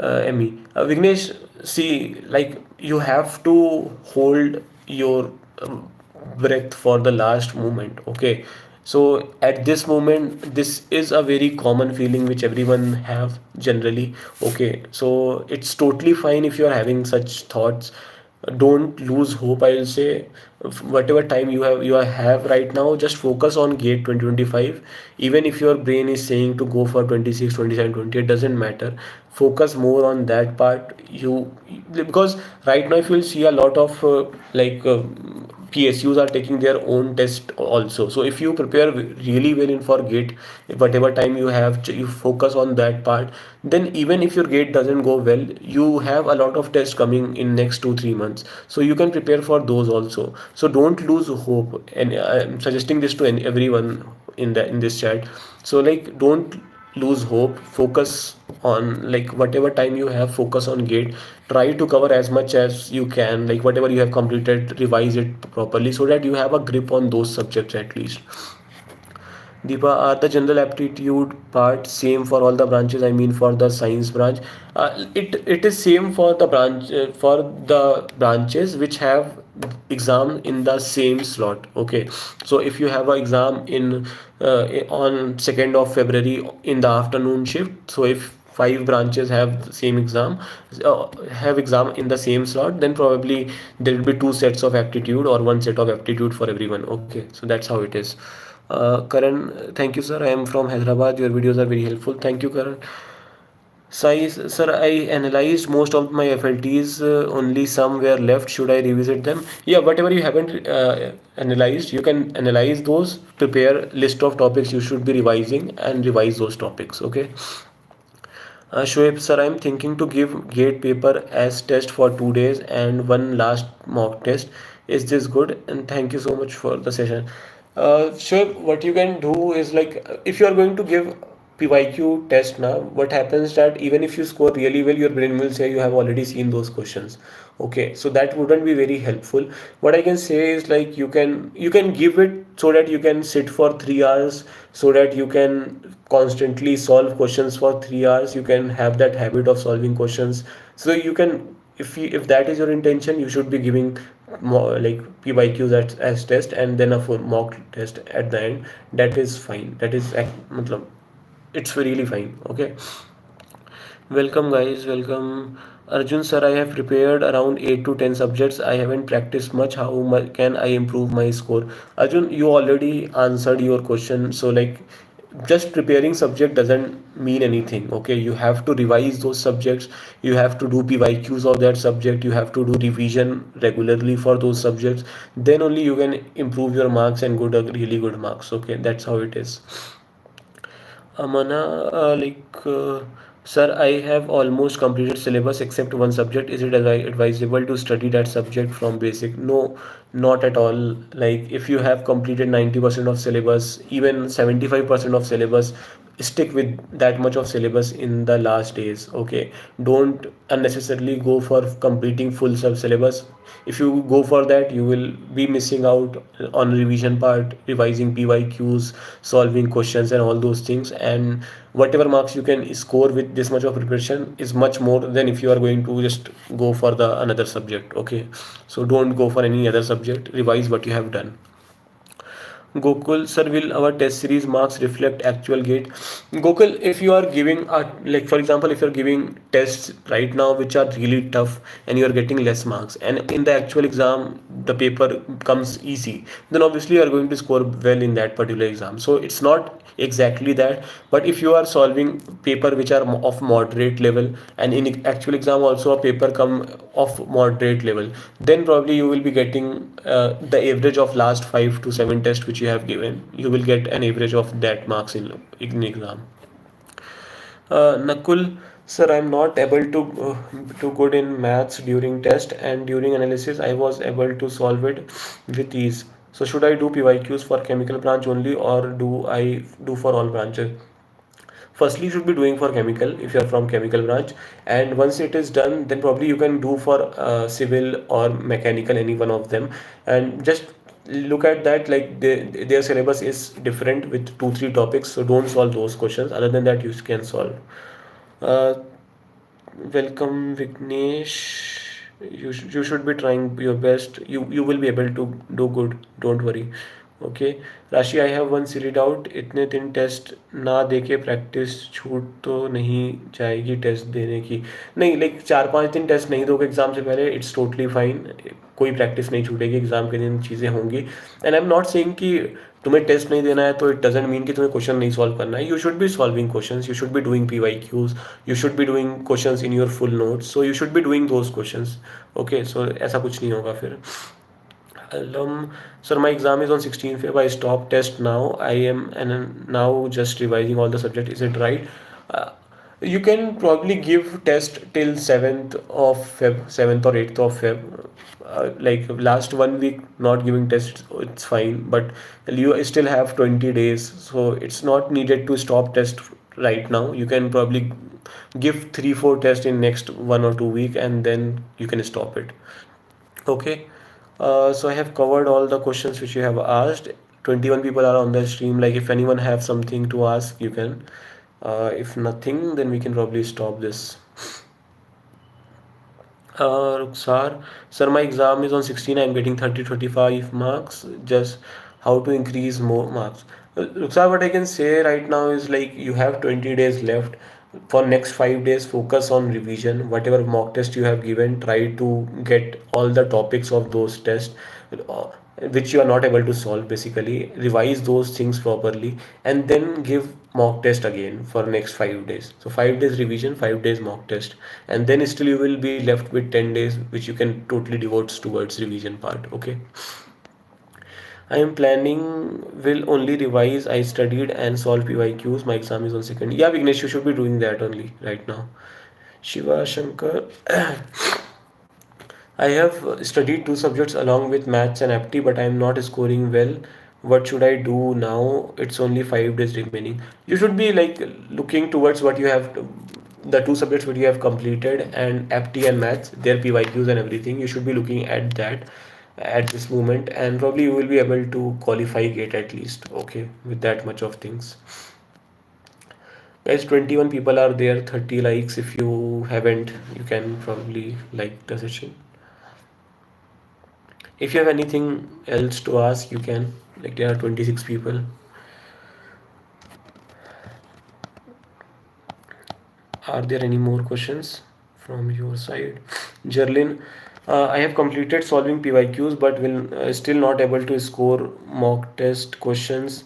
Emmy. Vignesh, see, like you have to hold your breath for the last moment. Okay, so at this moment, this is a very common feeling which everyone have generally. Okay, so it's totally fine if you are having such thoughts. Don't lose hope. I will say, whatever time you have right now, just focus on gate 2025. Even if your brain is saying to go for 26, 27, 20, it doesn't matter. Focus more on that part. You Because right now if you'll see a lot of PSUs are taking their own test also. So if you prepare really well in for gate, whatever time you have, you focus on that part. Then even if your gate doesn't go well, you have a lot of tests coming in next 2 3 months. So you can prepare for those also. So don't lose hope. And I'm suggesting this to everyone in this chat. So like don't lose hope, focus on like whatever time you have, focus on gate, try to cover as much as you can, like whatever you have completed, revise it properly so that you have a grip on those subjects at least. Deepa, are the general aptitude part same for all the branches? I mean, for the science branch, it is same for the branches which have exam in the same slot. Okay, so if you have an exam in on 2nd of February in the afternoon shift, so if five branches have the same exam, have exam in the same slot, then probably there will be two sets of aptitude or one set of aptitude for everyone. Okay, so that's how it is. Karan, thank you, sir. I am from Hyderabad. Your videos are very helpful. Thank you, Karan. Sai, sir, I analyzed most of my FLTs. Only some were left. Should I revisit them? Yeah, whatever you haven't analyzed, you can analyze those. Prepare list of topics you should be revising and revise those topics. Okay. Shoaib, sir, I'm thinking to give GATE paper as test for 2 days and one last mock test. Is this good? And thank you so much for the session. Shoaib, what you can do is like if you are going to give PYQ test now, what happens that even if you score really well, your brain will say you have already seen those questions. Okay, so that wouldn't be very helpful. What I can say is like you can give it so that you can sit for 3 hours, so that you can constantly solve questions for 3 hours. You can have that habit of solving questions. So you can, if that is your intention, you should be giving more like PYQs as test and then a full mock test at the end. That is fine. That is matlab, it's really fine. Okay. Welcome, guys. Welcome. Arjun sir, I have prepared around 8 to 10 subjects. I haven't practiced much. How much can I improve my score? Arjun, you already answered your question. So, like, just preparing subject doesn't mean anything. Okay, you have to revise those subjects. You have to do PYQs of that subject. You have to do revision regularly for those subjects. Then only you can improve your marks and good, really good marks. Okay, that's how it is. Amana, sir, I have almost completed syllabus except one subject. Is it advisable to study that subject from basic? No, not at all. Like, if you have completed 90% of syllabus, even 75% of syllabus, stick with that much of syllabus in the last days. Okay, don't unnecessarily go for completing full sub syllabus. If you go for that, you will be missing out on revision part, revising PYQs, solving questions and all those things. And whatever marks you can score with this much of preparation is much more than if you are going to just go for the another subject. Okay, so don't go for any other subject, revise what you have done. Gokul, sir, will our test series marks reflect actual gate? Gokul, if you are giving like for example, if you're giving tests right now which are really tough and you are getting less marks, and in the actual exam the paper comes easy, then obviously you are going to score well in that particular exam. So it's not exactly that, but if you are solving paper which are of moderate level, and in actual exam also a paper come of moderate level, then probably you will be getting the average of last 5 to 7 tests which you have given. You will get an average of that marks in exam. Nakul, Sir, I'm not able to good in maths during test, and during analysis I was able to solve it with ease. So should I do PYQs for chemical branch only, or do I do for all branches? Firstly, you should be doing for chemical if you are from chemical branch, and once it is done, then probably you can do for civil or mechanical, any one of them. And just look at that, like their syllabus is different with 2 3 topics, so don't solve those questions. Other than that, you can solve. uh, Welcome, Vignesh. You should be trying your best. You will be able to do good. Don't worry. Okay. राशि, I have one silly doubt, इतने दिन test ना देके practice छूट तो नहीं जाएगी test देने की? नहीं, लाइक 4 5 दिन टेस्ट नहीं दोगे एग्जाम से पहले, इट्स टोटली फाइन. कोई प्रैक्टिस नहीं छूटेगी, एग्जाम के दिन चीज़ें होंगी. And I am not saying कि तुम्हें टेस्ट नहीं देना है तो इट डजेंट मीन कि तुम्हें क्वेश्चन नहीं सॉल्व करना है. You should be solving questions, you should be doing PYQs, you should be doing questions in your full notes, so you should be doing those questions. Okay, so ऐसा कुछ नहीं होगा फिर. Sir, my exam is on 16th Feb. I stop test now. I am and now just revising all the subject. Is it right? Uh, you can probably give test till 7th of Feb, 7th or 8th of Feb. Like last 1 week not giving tests, it's fine. But you still have 20 days, so it's not needed to stop test right now. You can probably give 3 4 tests in next 1 or 2 week, and then you can stop it. Okay. So I have covered all the questions which you have asked. 21 people are on the stream. Like if anyone have something to ask, you can. If nothing, then we can probably stop this. Ruksar, sir, my exam is on 16. I'm getting 30 25 marks. Just how to increase more marks? Ruksar, what I can say right now is like you have 20 days left. For next 5 days, focus on revision. Whatever mock test you have given, try to get all the topics of those tests uh, which you are not able to solve. Basically, revise those things properly, and then give mock test again for next 5 days. So 5 days revision, 5 days mock test, and then still you will be left with 10 days which you can totally devote towards revision part. Okay. I am planning will only revise. I studied and solve PYQs. My exam is on second. Yeah, Vignesh, you should be doing that only right now. Shiva Shankar, I have studied 2 subjects along with maths and apti, but I am not scoring well. What should I do now? It's only 5 days remaining. You should be like looking towards what you have, the 2 subjects what you have completed, and apti and maths, their PYQs and everything. You should be looking at that at this moment, and probably you will be able to qualify GATE at least. Okay, with that much of things. Guys, 21 people are there, 30 likes. If you haven't, you can probably like the session. If you have anything else to ask, you can. Like there are 26 people. Are there any more questions from your side? Jerlin, I have completed solving PYQs but will still not able to score mock test questions.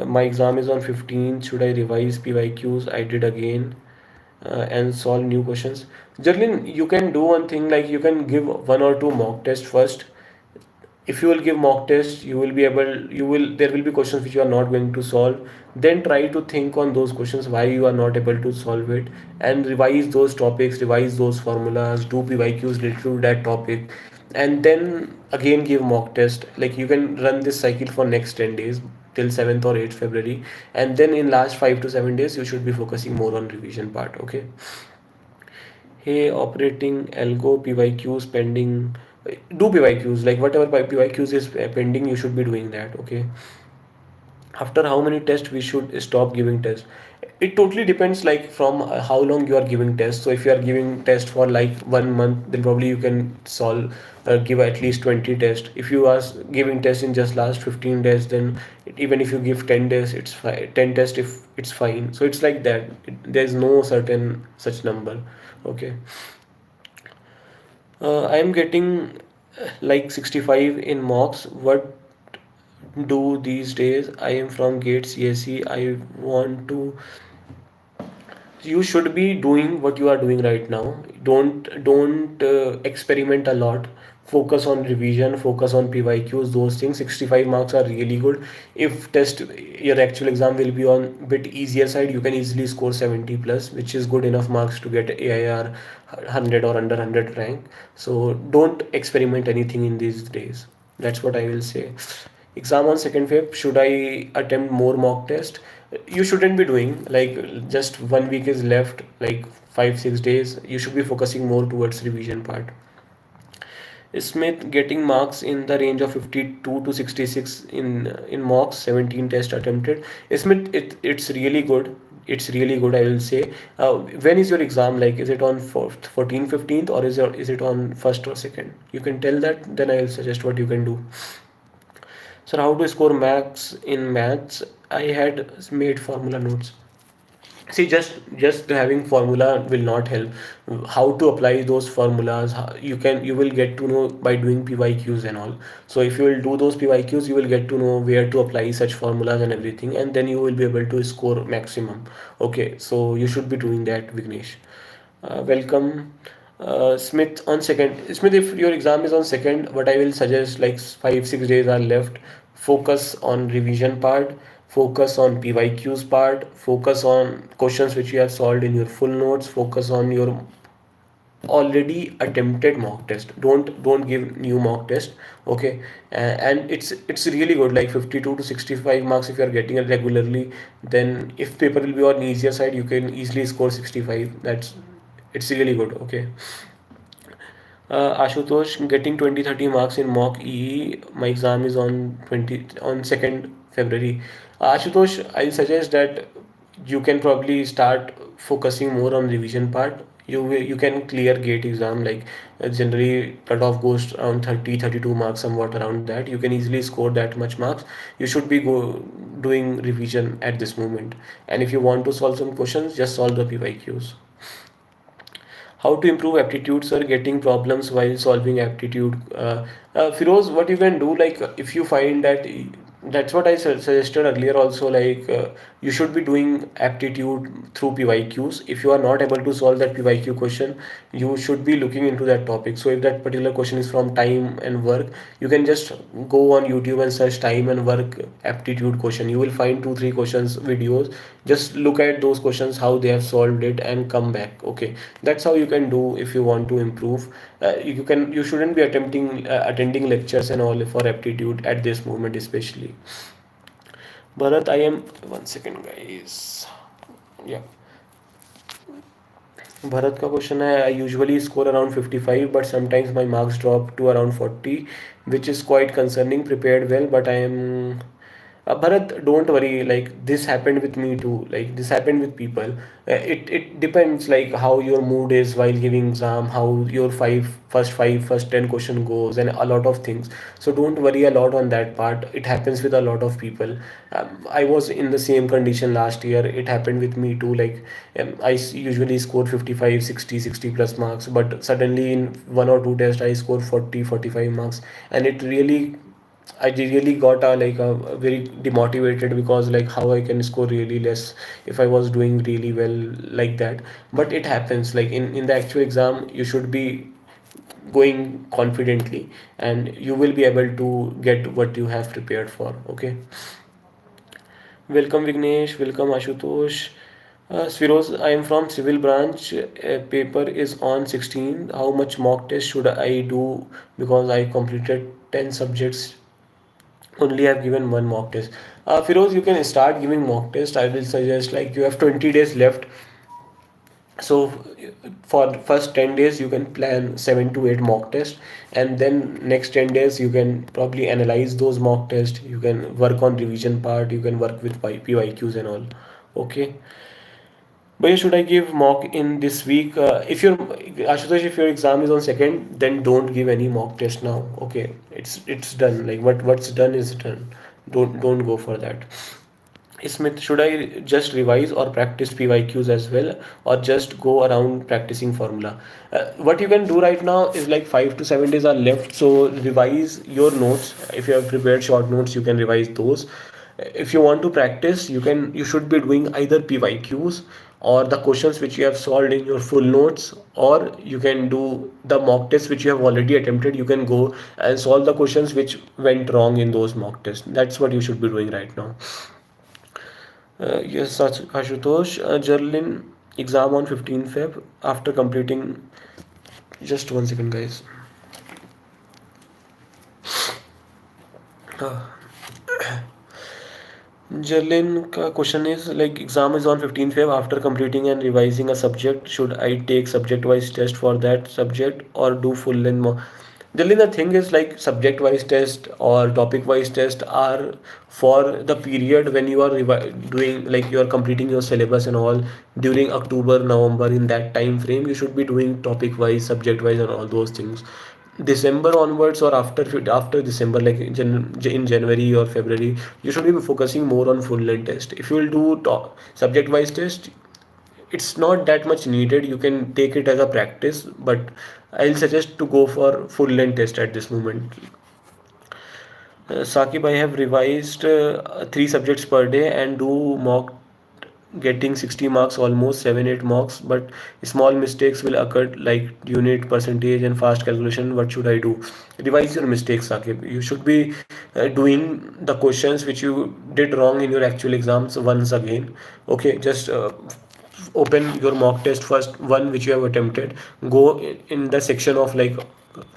My exam is on 15th. Should I revise PYQs? I did again and solve new questions. Jerlin, you can do one thing, like you can give 1 or 2 mock tests first. If you will give mock test, you will be able, you will, there will be questions which you are not going to solve. Then try to think on those questions why you are not able to solve it, and revise those topics, revise those formulas, do PYQs related to that topic, and then again give mock test. Like you can run this cycle for next 10 days till 7th or 8th February, and then in last 5 to 7 days you should be focusing more on revision part. Okay. Hey, operating algo PYQs pending. Do PYQs, like whatever PYQs is pending, you should be doing that. Okay. After how many tests we should stop giving tests? It totally depends, like from how long you are giving tests. So if you are giving test for like 1 month, then probably you can solve, give at least 20 tests. If you are giving tests in just last 15 days, then even if you give 10 days, it's fine. 10 tests, if it's fine. So it's like that. There's no certain such number. Okay. I am getting like 65 in mocks. What do these days? I am from GATE CSE. I want to. You should be doing what you are doing right now. Don't experiment a lot. Focus on revision, focus on PYQs, those things. 65 marks are really good. If test your actual exam will be on bit easier side, you can easily score 70 plus, which is good enough marks to get AIR 100 or under 100 rank. So don't experiment anything in these days. That's what I will say. Exam on 2nd Feb, should I attempt more mock test? You shouldn't be doing, like, just 1 week is left, like 5 6 days. You should be focusing more towards revision part. Smith getting marks in the range of 52 to 66 in mocks, 17 tests attempted. Smith, it's really good. It's really good, I will say. When is your exam? Like, is it on 14th, 15th, or is it on 1st or 2nd? You can tell that, then I will suggest what you can do. So, how to score max in maths? I had made formula notes. See, just having formula will not help. How to apply those formulas, you will get to know by doing PYQs and all. So if you will do those PYQs, you will get to know where to apply such formulas and everything, and then you will be able to score maximum. Okay, so you should be doing that, Vignesh. Welcome. Smith on 2nd. Smith, if your exam is on 2nd, what I will suggest, like 5 6 days are left. Focus on revision part. Focus on PYQs part. Focus on questions which you have solved in your full notes. Focus on your already attempted mock test. Don't give new mock test. Okay, and it's really good. Like 52 to 65 marks if you are getting it regularly. Then if paper will be on easier side, you can easily score 65. It's really good. Okay. Ashutosh getting 20 30 marks in mock EE. My exam is on 2nd February. Ashutosh, I'll suggest that you can probably start focusing more on revision part. You can clear gate exam, like, generally cutoff goes around 30 32 marks, somewhat around that. You can easily score that much marks. You should be doing revision at this moment. And if you want to solve some questions, just solve the PYQs. How to improve aptitude, sir? Getting problems while solving aptitude. Firoz, what you can do, like, if you find that, that's what I suggested earlier also, like, you should be doing aptitude through PYQs. If you are not able to solve that PYQ question, you should be looking into that topic. So if that particular question is from time and work, you can just go on YouTube and search time and work aptitude question. You will find 2 3 questions videos. Just look at those questions, how they have solved it, and come back. Okay, that's how you can do if you want to improve. You shouldn't be attending lectures and all for aptitude at this moment, especially. Bharat, I am 1 second, guys. Yeah. Bharat का question है, I usually score around 55 but sometimes my marks drop to around 40, which is quite concerning. Prepared well but I am Bharat, don't worry. Like, this happened with me too. Like, this happened with people. It depends, like, how your mood is while giving exam, how your first 10 question goes, and a lot of things. So don't worry a lot on that part. It happens with a lot of people. I was in the same condition last year. It happened with me too. Like, usually score 55, 60, 60 plus marks, but suddenly in one or two tests I score 40, 45 marks, and I really got a very demotivated, because, like, how I can score really less if I was doing really well like that. But it happens. Like, in the actual exam, you should be going confidently, and you will be able to get what you have prepared for. Okay. Welcome, Vignesh. Welcome, Ashutosh. Sfiroz, I am from civil branch. Paper is on 16. How much mock test should I do? Because I completed 10 subjects, only have given one mock test. Firoz, you can start giving mock test. I will suggest, like, you have 20 days left. So for first 10 days you can plan 7 to 8 mock tests, and then next 10 days you can probably analyze those mock tests. You can work on revision part. You can work with PYQs and all. Okay. But should I give mock in this week? If your Ashutosh, if your exam is on 2nd, then don't give any mock test now. Okay, it's done. Like, what's done is done. Don't go for that. Smith, should I just revise or practice PYQs as well, or just go around practicing formula? What you can do right now is, like, 5 to 7 days are left, so revise your notes. If you have prepared short notes, you can revise those. If you want to practice, you should be doing either PYQs or the questions which you have solved in your full notes, or you can do the mock test which you have already attempted. You can go and solve the questions which went wrong in those mock tests. That's what you should be doing right now. Yes, Ashutosh, journaling exam on 15 Feb after completing. Just 1 second, guys. Uh, Jerlin ka question is like exam is on 15th Feb. After completing and revising a subject, should I take subject wise test for that subject or do full length Jerlin, the thing is like subject wise test or topic wise test are for the period when you are doing, like you are completing your syllabus and all during October, November. In that time frame you should be doing topic wise, subject wise and all those things. December onwards or after December, like in January or February, you should be focusing more on full length test. If you will do subject wise test, it's not that much needed. You can take it as a practice, but I'll suggest to go for full length test at this moment. Sakib, I have revised 3 subjects per day and do mock, getting 60 marks, almost 7 8 marks, but small mistakes will occur like unit percentage and fast calculation. What should I do? Revise your mistakes, Sakib. You should be doing the questions which you did wrong in your actual exams once again. Okay, just open your mock test first one which you have attempted, go in the section of like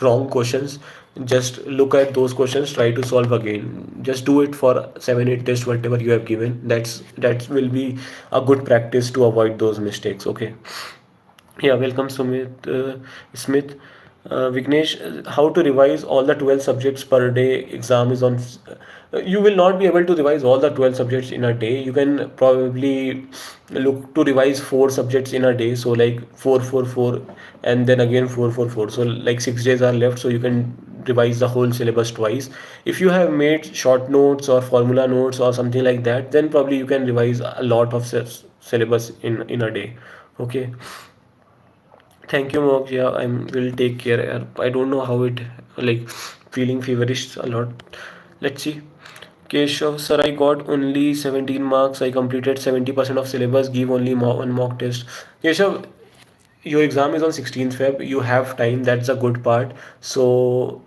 wrong questions, just look at those questions, try to solve again. Just do it for 7 8 tests whatever you have given. That will be a good practice to avoid those mistakes. Okay. Yeah, welcome Sumit. Smith. Vignesh, how to revise all the 12 subjects per day? Exam is on. You will not be able to revise all the 12 subjects in a day. You can probably look to revise 4 subjects in a day. So, like 4, 4, 4, and then again 4, 4, 4. So, like 6 days are left. So, you can revise the whole syllabus twice. If you have made short notes or formula notes or something like that, then probably you can revise a lot of syllabus in a day. Okay. Thank you, Mok. Yeah, I will take care. I don't know how it like feeling feverish a lot. Let's see. Keshav, sir, I got only 17 marks. I completed 70% of syllabus. Give only one mock test. Keshav, your exam is on 16th Feb. You have time. That's a good part. So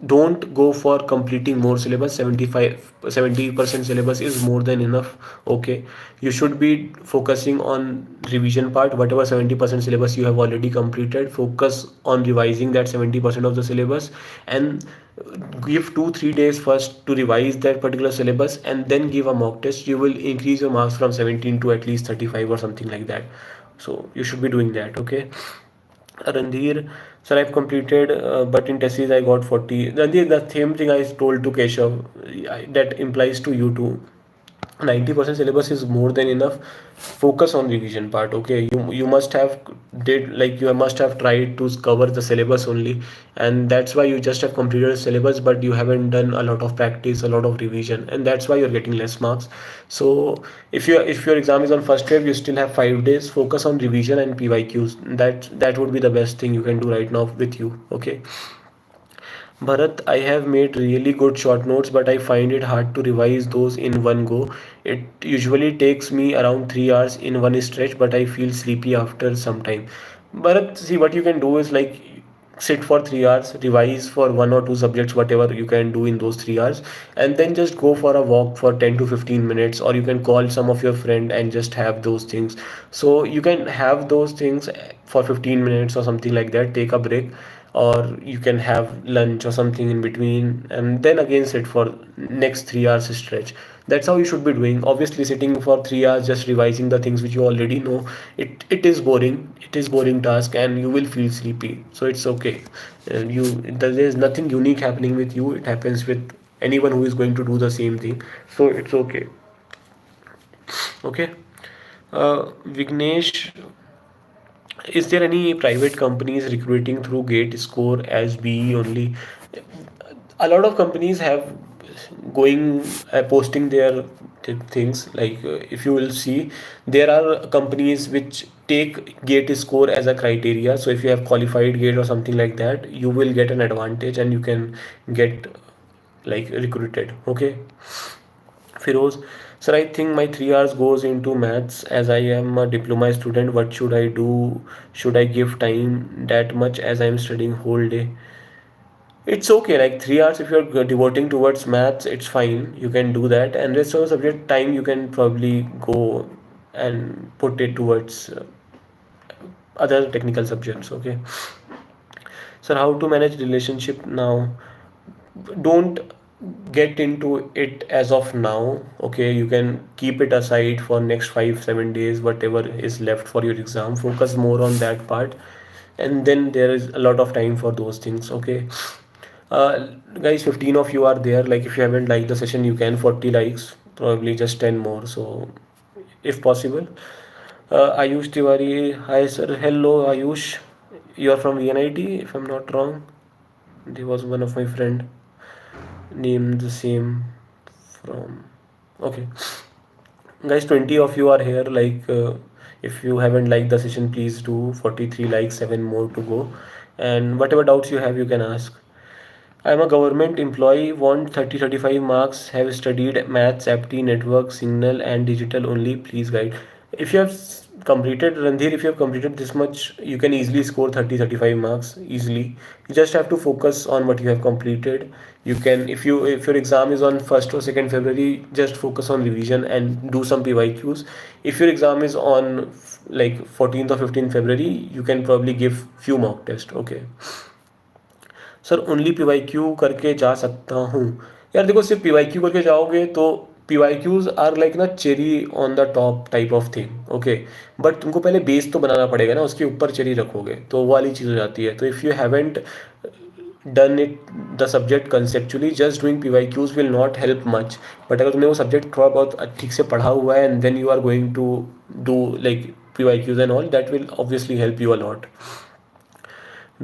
don't go for completing more syllabus. 70% syllabus is more than enough. Okay, you should be focusing on revision part. Whatever 70% syllabus you have already completed, focus on revising that 70% of the syllabus, and give 2 3 days first to revise that particular syllabus, and then give a mock test. You will increase your marks from 17 to at least 35 or something like that. So you should be doing that. Okay. Randhir, sir, I've completed, but in thesis I got 40. Randhir, the same thing I told to Keshav, that implies to you too. 90% syllabus is more than enough. Focus on revision part. Okay, you must have did like you must have tried to cover the syllabus only, and that's why you just have completed the syllabus, but you haven't done a lot of practice, a lot of revision, and that's why you're getting less marks. So if your exam is on first wave, you still have 5 days. Focus on revision and PYQs. That would be the best thing you can do right now with you. Okay. Bharat, I have made really good short notes, but I find it hard to revise those in one go. It usually takes me around 3 hours in one stretch, but I feel sleepy after some time. Bharat, see what you can do is like sit for 3 hours, revise for 1 or 2 subjects, whatever you can do in those 3 hours, and then just go for a walk for 10 to 15 minutes, or you can call some of your friend and just have those things. So you can have those things for 15 minutes or something like that, take a break, or you can have lunch or something in between, and then again sit for next 3 hours stretch. That's how you should be doing. Obviously sitting for 3 hours just revising the things which you already know, it is boring. It is boring task and you will feel sleepy, so it's okay. You There's nothing unique happening with you. It happens with anyone who is going to do the same thing, so it's okay. Okay. Vignesh, is there any private companies recruiting through Gate score as BE only? A lot of companies have going posting their things like if you will see, there are companies which take Gate score as a criteria. So if you have qualified Gate or something like that, you will get an advantage and you can get like recruited. Okay. Firoz, sir, I think my 3 hours goes into maths as I am a diploma student. What should I do? Should I give time that much as I am studying whole day? It's okay, like 3 hours if you're devoting towards maths, it's fine. You can do that, and rest of the subject time you can probably go and put it towards other technical subjects. Okay, sir, how to manage relationship now? Don't get into it as of now. Okay, you can keep it aside for next 5 7 days, whatever is left for your exam. Focus more on that part, and then there is a lot of time for those things. Okay. uh, Guys, 15 of you are there. Like, if you haven't liked the session, you can 40 likes, probably just 10 more. So, if possible. Ayush Tiwari, hi sir. Hello, Ayush. You are from VNIT, if I'm not wrong. He was one of my friend named the same from. Okay, guys, 20 of you are here. Like, if you haven't liked the session, please do. 43 likes, 7 more to go. And whatever doubts you have, you can ask. I am a government employee, want 30-35 marks, have studied maths, apti, network, signal, and digital only. Please guide. If you have completed, Randhir, if you have completed this much, you can easily score 30-35 marks easily. You just have to focus on what you have completed. You can, if your exam is on 1st or 2nd February, just focus on revision and do some PYQs. If your exam is on like 14th or 15th February, you can probably give few mock tests. Okay. Sir only P Y Q करके जा सकता हूँ? यार देखो, सिर्फ P Y Q करके जाओगे तो P Y Qs are like ना cherry on the top type of thing. Okay, but तुमको पहले बेस तो बनाना पड़ेगा ना, उसके ऊपर चेरी रखोगे तो वो वाली चीज़ हो जाती है. तो if you haven't done it the subject conceptually, just doing P Y Qs will not help much. But अगर तुमने वो सब्जेक्ट थोड़ा बहुत ठीक से पढ़ा हुआ है and then you are going to do like P Y Qs and all, that will obviously help you a lot.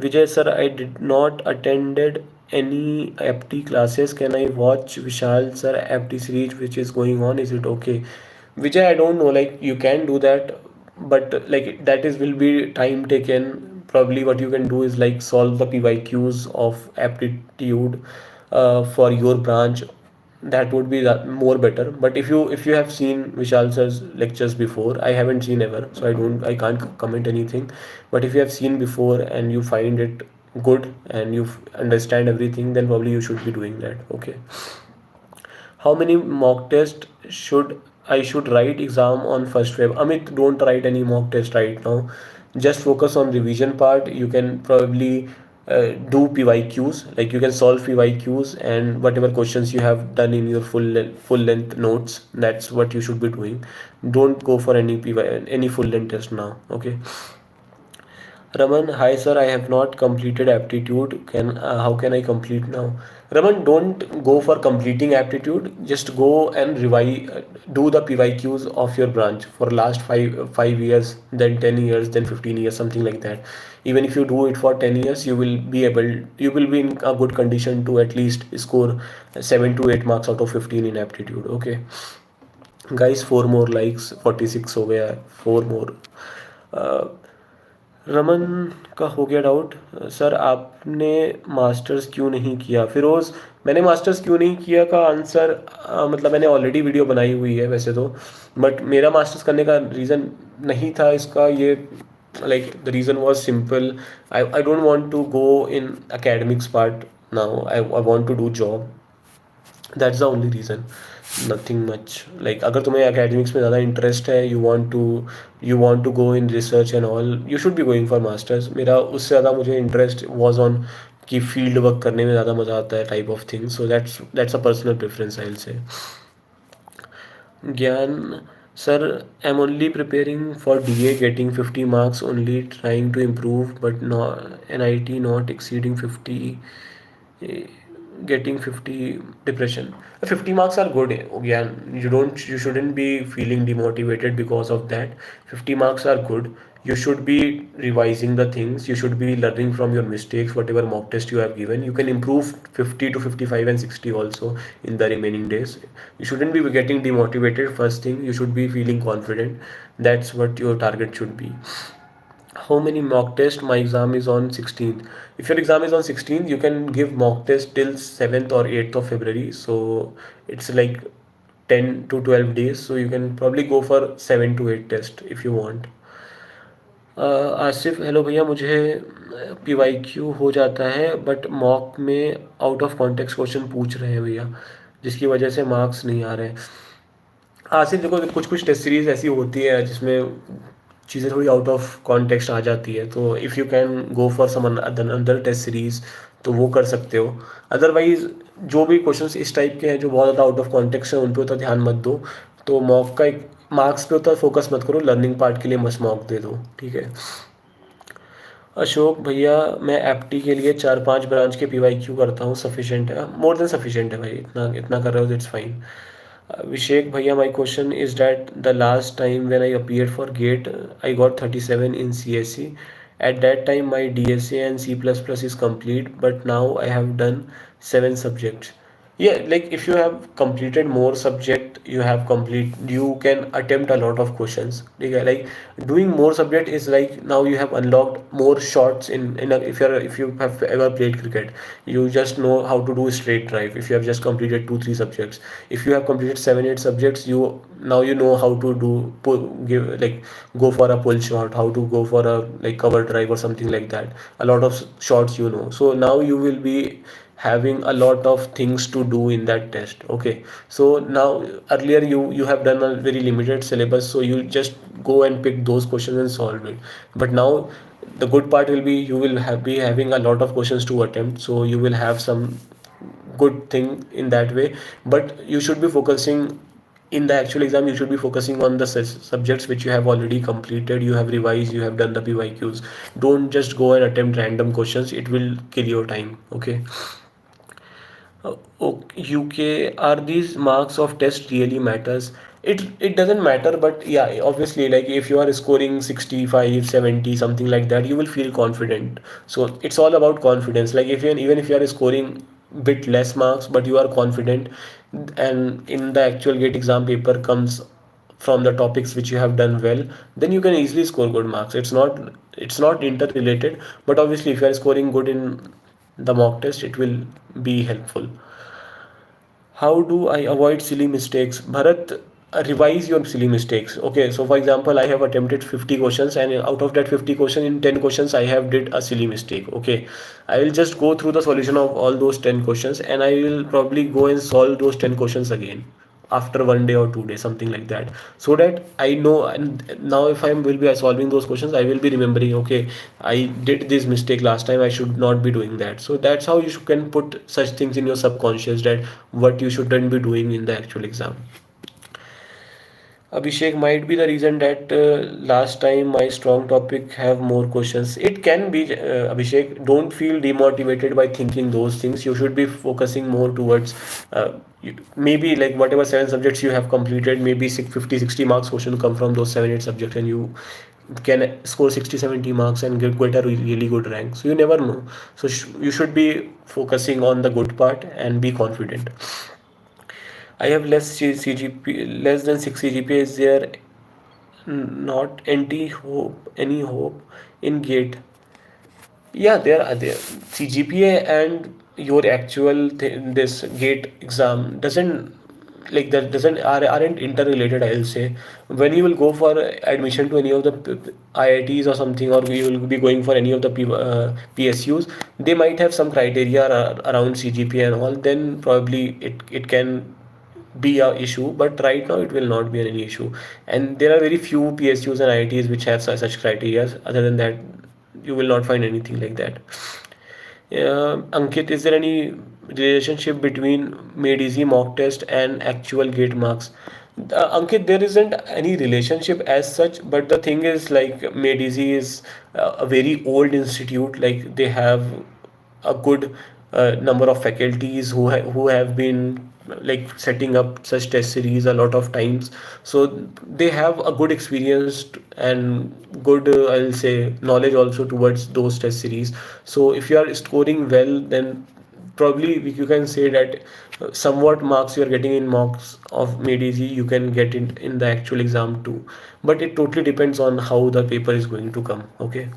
Vijay sir, I did not attended any FT classes. Can I watch Vishal sir FT series which is going on? Is it okay? Vijay, I don't know. Like, you can do that, but like that is will be time taken. Probably what you can do is like solve the PYQs of aptitude for your branch. That would be that more better. But if you have seen Vishal sir's lectures before, I haven't seen ever, so I can't comment anything. But if you have seen before and you find it good and you understand everything, then probably you should be doing that. Okay. How many mock tests should write exam on first Feb? Amit, don't write any mock test right now. Just focus on revision part. You can probably do PYQs. Like, you can solve PYQs and whatever questions you have done in your full length notes. That's what you should be doing. Don't go for any any full length test now. Okay. Raman, hi sir, I have not completed aptitude. How can I complete now? Raman, don't go for completing aptitude. Just go and revise, do the PYQs of your branch for last five years, then 10 years, then 15 years, something like that. Even if you do it for 10 years, you will be in a good condition to at least score 7 to 8 marks out of 15 in aptitude. Okay, guys, 4 more likes, 46 हो गया, 4 more. Uh, Raman का हो गया doubt. Sir, आपने masters क्यों नहीं किया? फिरोज़, मैंने मास्टर्स क्यों नहीं किया का आंसर, मतलब मैंने ऑलरेडी वीडियो बनाई हुई है वैसे तो. बट मेरा मास्टर्स करने का रीज़न नहीं था इसका ये. Like, the reason was simple. I don't want to go in academics part now. I want to do job. That's the only reason, nothing much. Like, अगर तुम्हें एकेडमिक्स में ज़्यादा इंटरेस्ट है, you want to go in research and all, you should be going for masters. मेरा उससे ज़्यादा मुझे interest was on कि फील्ड वर्क करने में ज़्यादा मज़ा आता है type of thing. So that's a personal preference, I will say. Gyan sir, I am only preparing for DA, getting 50 marks only, trying to improve but NIT not exceeding 50, getting 50, depression. 50 marks are good. Again, you shouldn't be feeling demotivated because of that. 50 marks are good. You should be revising the things. You should be learning from your mistakes, whatever mock test you have given. You can improve 50 to 55 and 60 also in the remaining days. You shouldn't be getting demotivated. First thing, you should be feeling confident. That's what your target should be. How many mock tests? My exam is on 16th. If your exam is on 16th, you can give mock test till 7th or 8th of February. So it's like 10 to 12 days, so you can probably go for 7 to 8 tests if you want. Asif, hello भैया, मुझे PYQ हो जाता है but mock में out of context question पूछ रहे हैं भैया, जिसकी वजह से मार्क्स नहीं आ रहे हैं। आसिफ देखो, कुछ कुछ टेस्ट सीरीज ऐसी होती है जिसमें चीज़ें थोड़ी आउट ऑफ कॉन्टेक्स्ट आ जाती है, तो if you can go for some other test series तो वो कर सकते हो। अदरवाइज जो भी क्वेश्चंस इस टाइप के हैं जो बहुत ज़्यादा आउट ऑफ कॉन्टेक्स्ट हैं, उन पे उतना ध्यान मत दो। तो मॉक का एक मार्क्स पे उतना फोकस मत करो, लर्निंग पार्ट के लिए मस्त मॉक दे दो, ठीक है। अशोक भैया, मैं एप्टी के लिए 4-5 ब्रांच के PYQ करता हूँ, सफिशिएंट है? मोर देन सफिशिएंट है भाई, इतना इतना कर रहे हो, it's fine. Vishek Bhaiya, my question is that the last time when I appeared for GATE, I got 37 in CSE. At that time, my DSA and C++ is complete, but now I have done 7 subjects. Yeah, like if you have completed more subject, you can attempt a lot of questions. Okay, like doing more subject is like now you have unlocked more shots if you have ever played cricket, you just know how to do straight drive. If you have just completed 2-3 subjects, if you have completed 7-8 subjects, you know how to give like go for a pull shot, how to go for a like cover drive or something like that. A lot of shots, so now you will be having a lot of things to do in that test. Okay, so now earlier you have done a very limited syllabus, so you just go and pick those questions and solve it. But now the good part will be you will be having a lot of questions to attempt, so you will have some good thing in that way. But you should be focusing in the actual exam, you should be focusing on the subjects which you have already completed, you have revised, you have done the PYQs. Don't just go and attempt random questions, it will kill your time. Okay. UK, are these marks of test really matters? It doesn't matter, but yeah, obviously, like if you are scoring 65, 70, something like that, you will feel confident. So it's all about confidence. Like if you even if you are scoring bit less marks, but you are confident, and in the actual GATE exam paper comes from the topics which you have done well, then you can easily score good marks. It's not interrelated, but obviously if you are scoring good in the mock test, it will be helpful. How do I avoid silly mistakes? Bharat, revise your silly mistakes. Okay, so for example, I have attempted 50 questions, and out of that 50 questions, in 10 questions, I have did a silly mistake. Okay, I will just go through the solution of all those 10 questions, and I will probably go and solve those 10 questions again after 1 day or 2 days, something like that, so that I know. And now if I will be solving those questions, I will be remembering, okay, I did this mistake last time, I should not be doing that. So that's how can put such things in your subconscious, that what you shouldn't be doing in the actual exam. Abhishek, might be the reason that last time my strong topic have more questions. It can be, Abhishek. Don't feel demotivated by thinking those things. You should be focusing more towards maybe like whatever 7 subjects you have completed, maybe 50, 60 marks question come from those 7-8 subjects, and you can score 60, 70 marks and get a really good rank. So you never know. So you should be focusing on the good part and be confident. I have less than 6 CGPA. Is there not any hope in GATE? Yeah, there are there. CGPA and your actual this GATE exam doesn't aren't interrelated. I'll say when you will go for admission to any of the IITs or something, or you will be going for any of the PSUs, they might have some criteria around CGPA and all. Then probably it can be a issue, but right now it will not be any issue. And there are very few PSUs and IITs which have such criteria. Other than that, you will not find anything like that. Ankit, is there any relationship between made easy mock test and actual gate marks? Ankit, there isn't any relationship as such, but the thing is, like, made easy is a very old institute. Like, they have a good number of faculties who have been like setting up such test series a lot of times, so they have a good experience and good I'll say knowledge also towards those test series. So if you are scoring well, then probably you can say that somewhat marks you are getting in mocks of made easy, you can get in the actual exam too, but it totally depends on how the paper is going to come. Okay.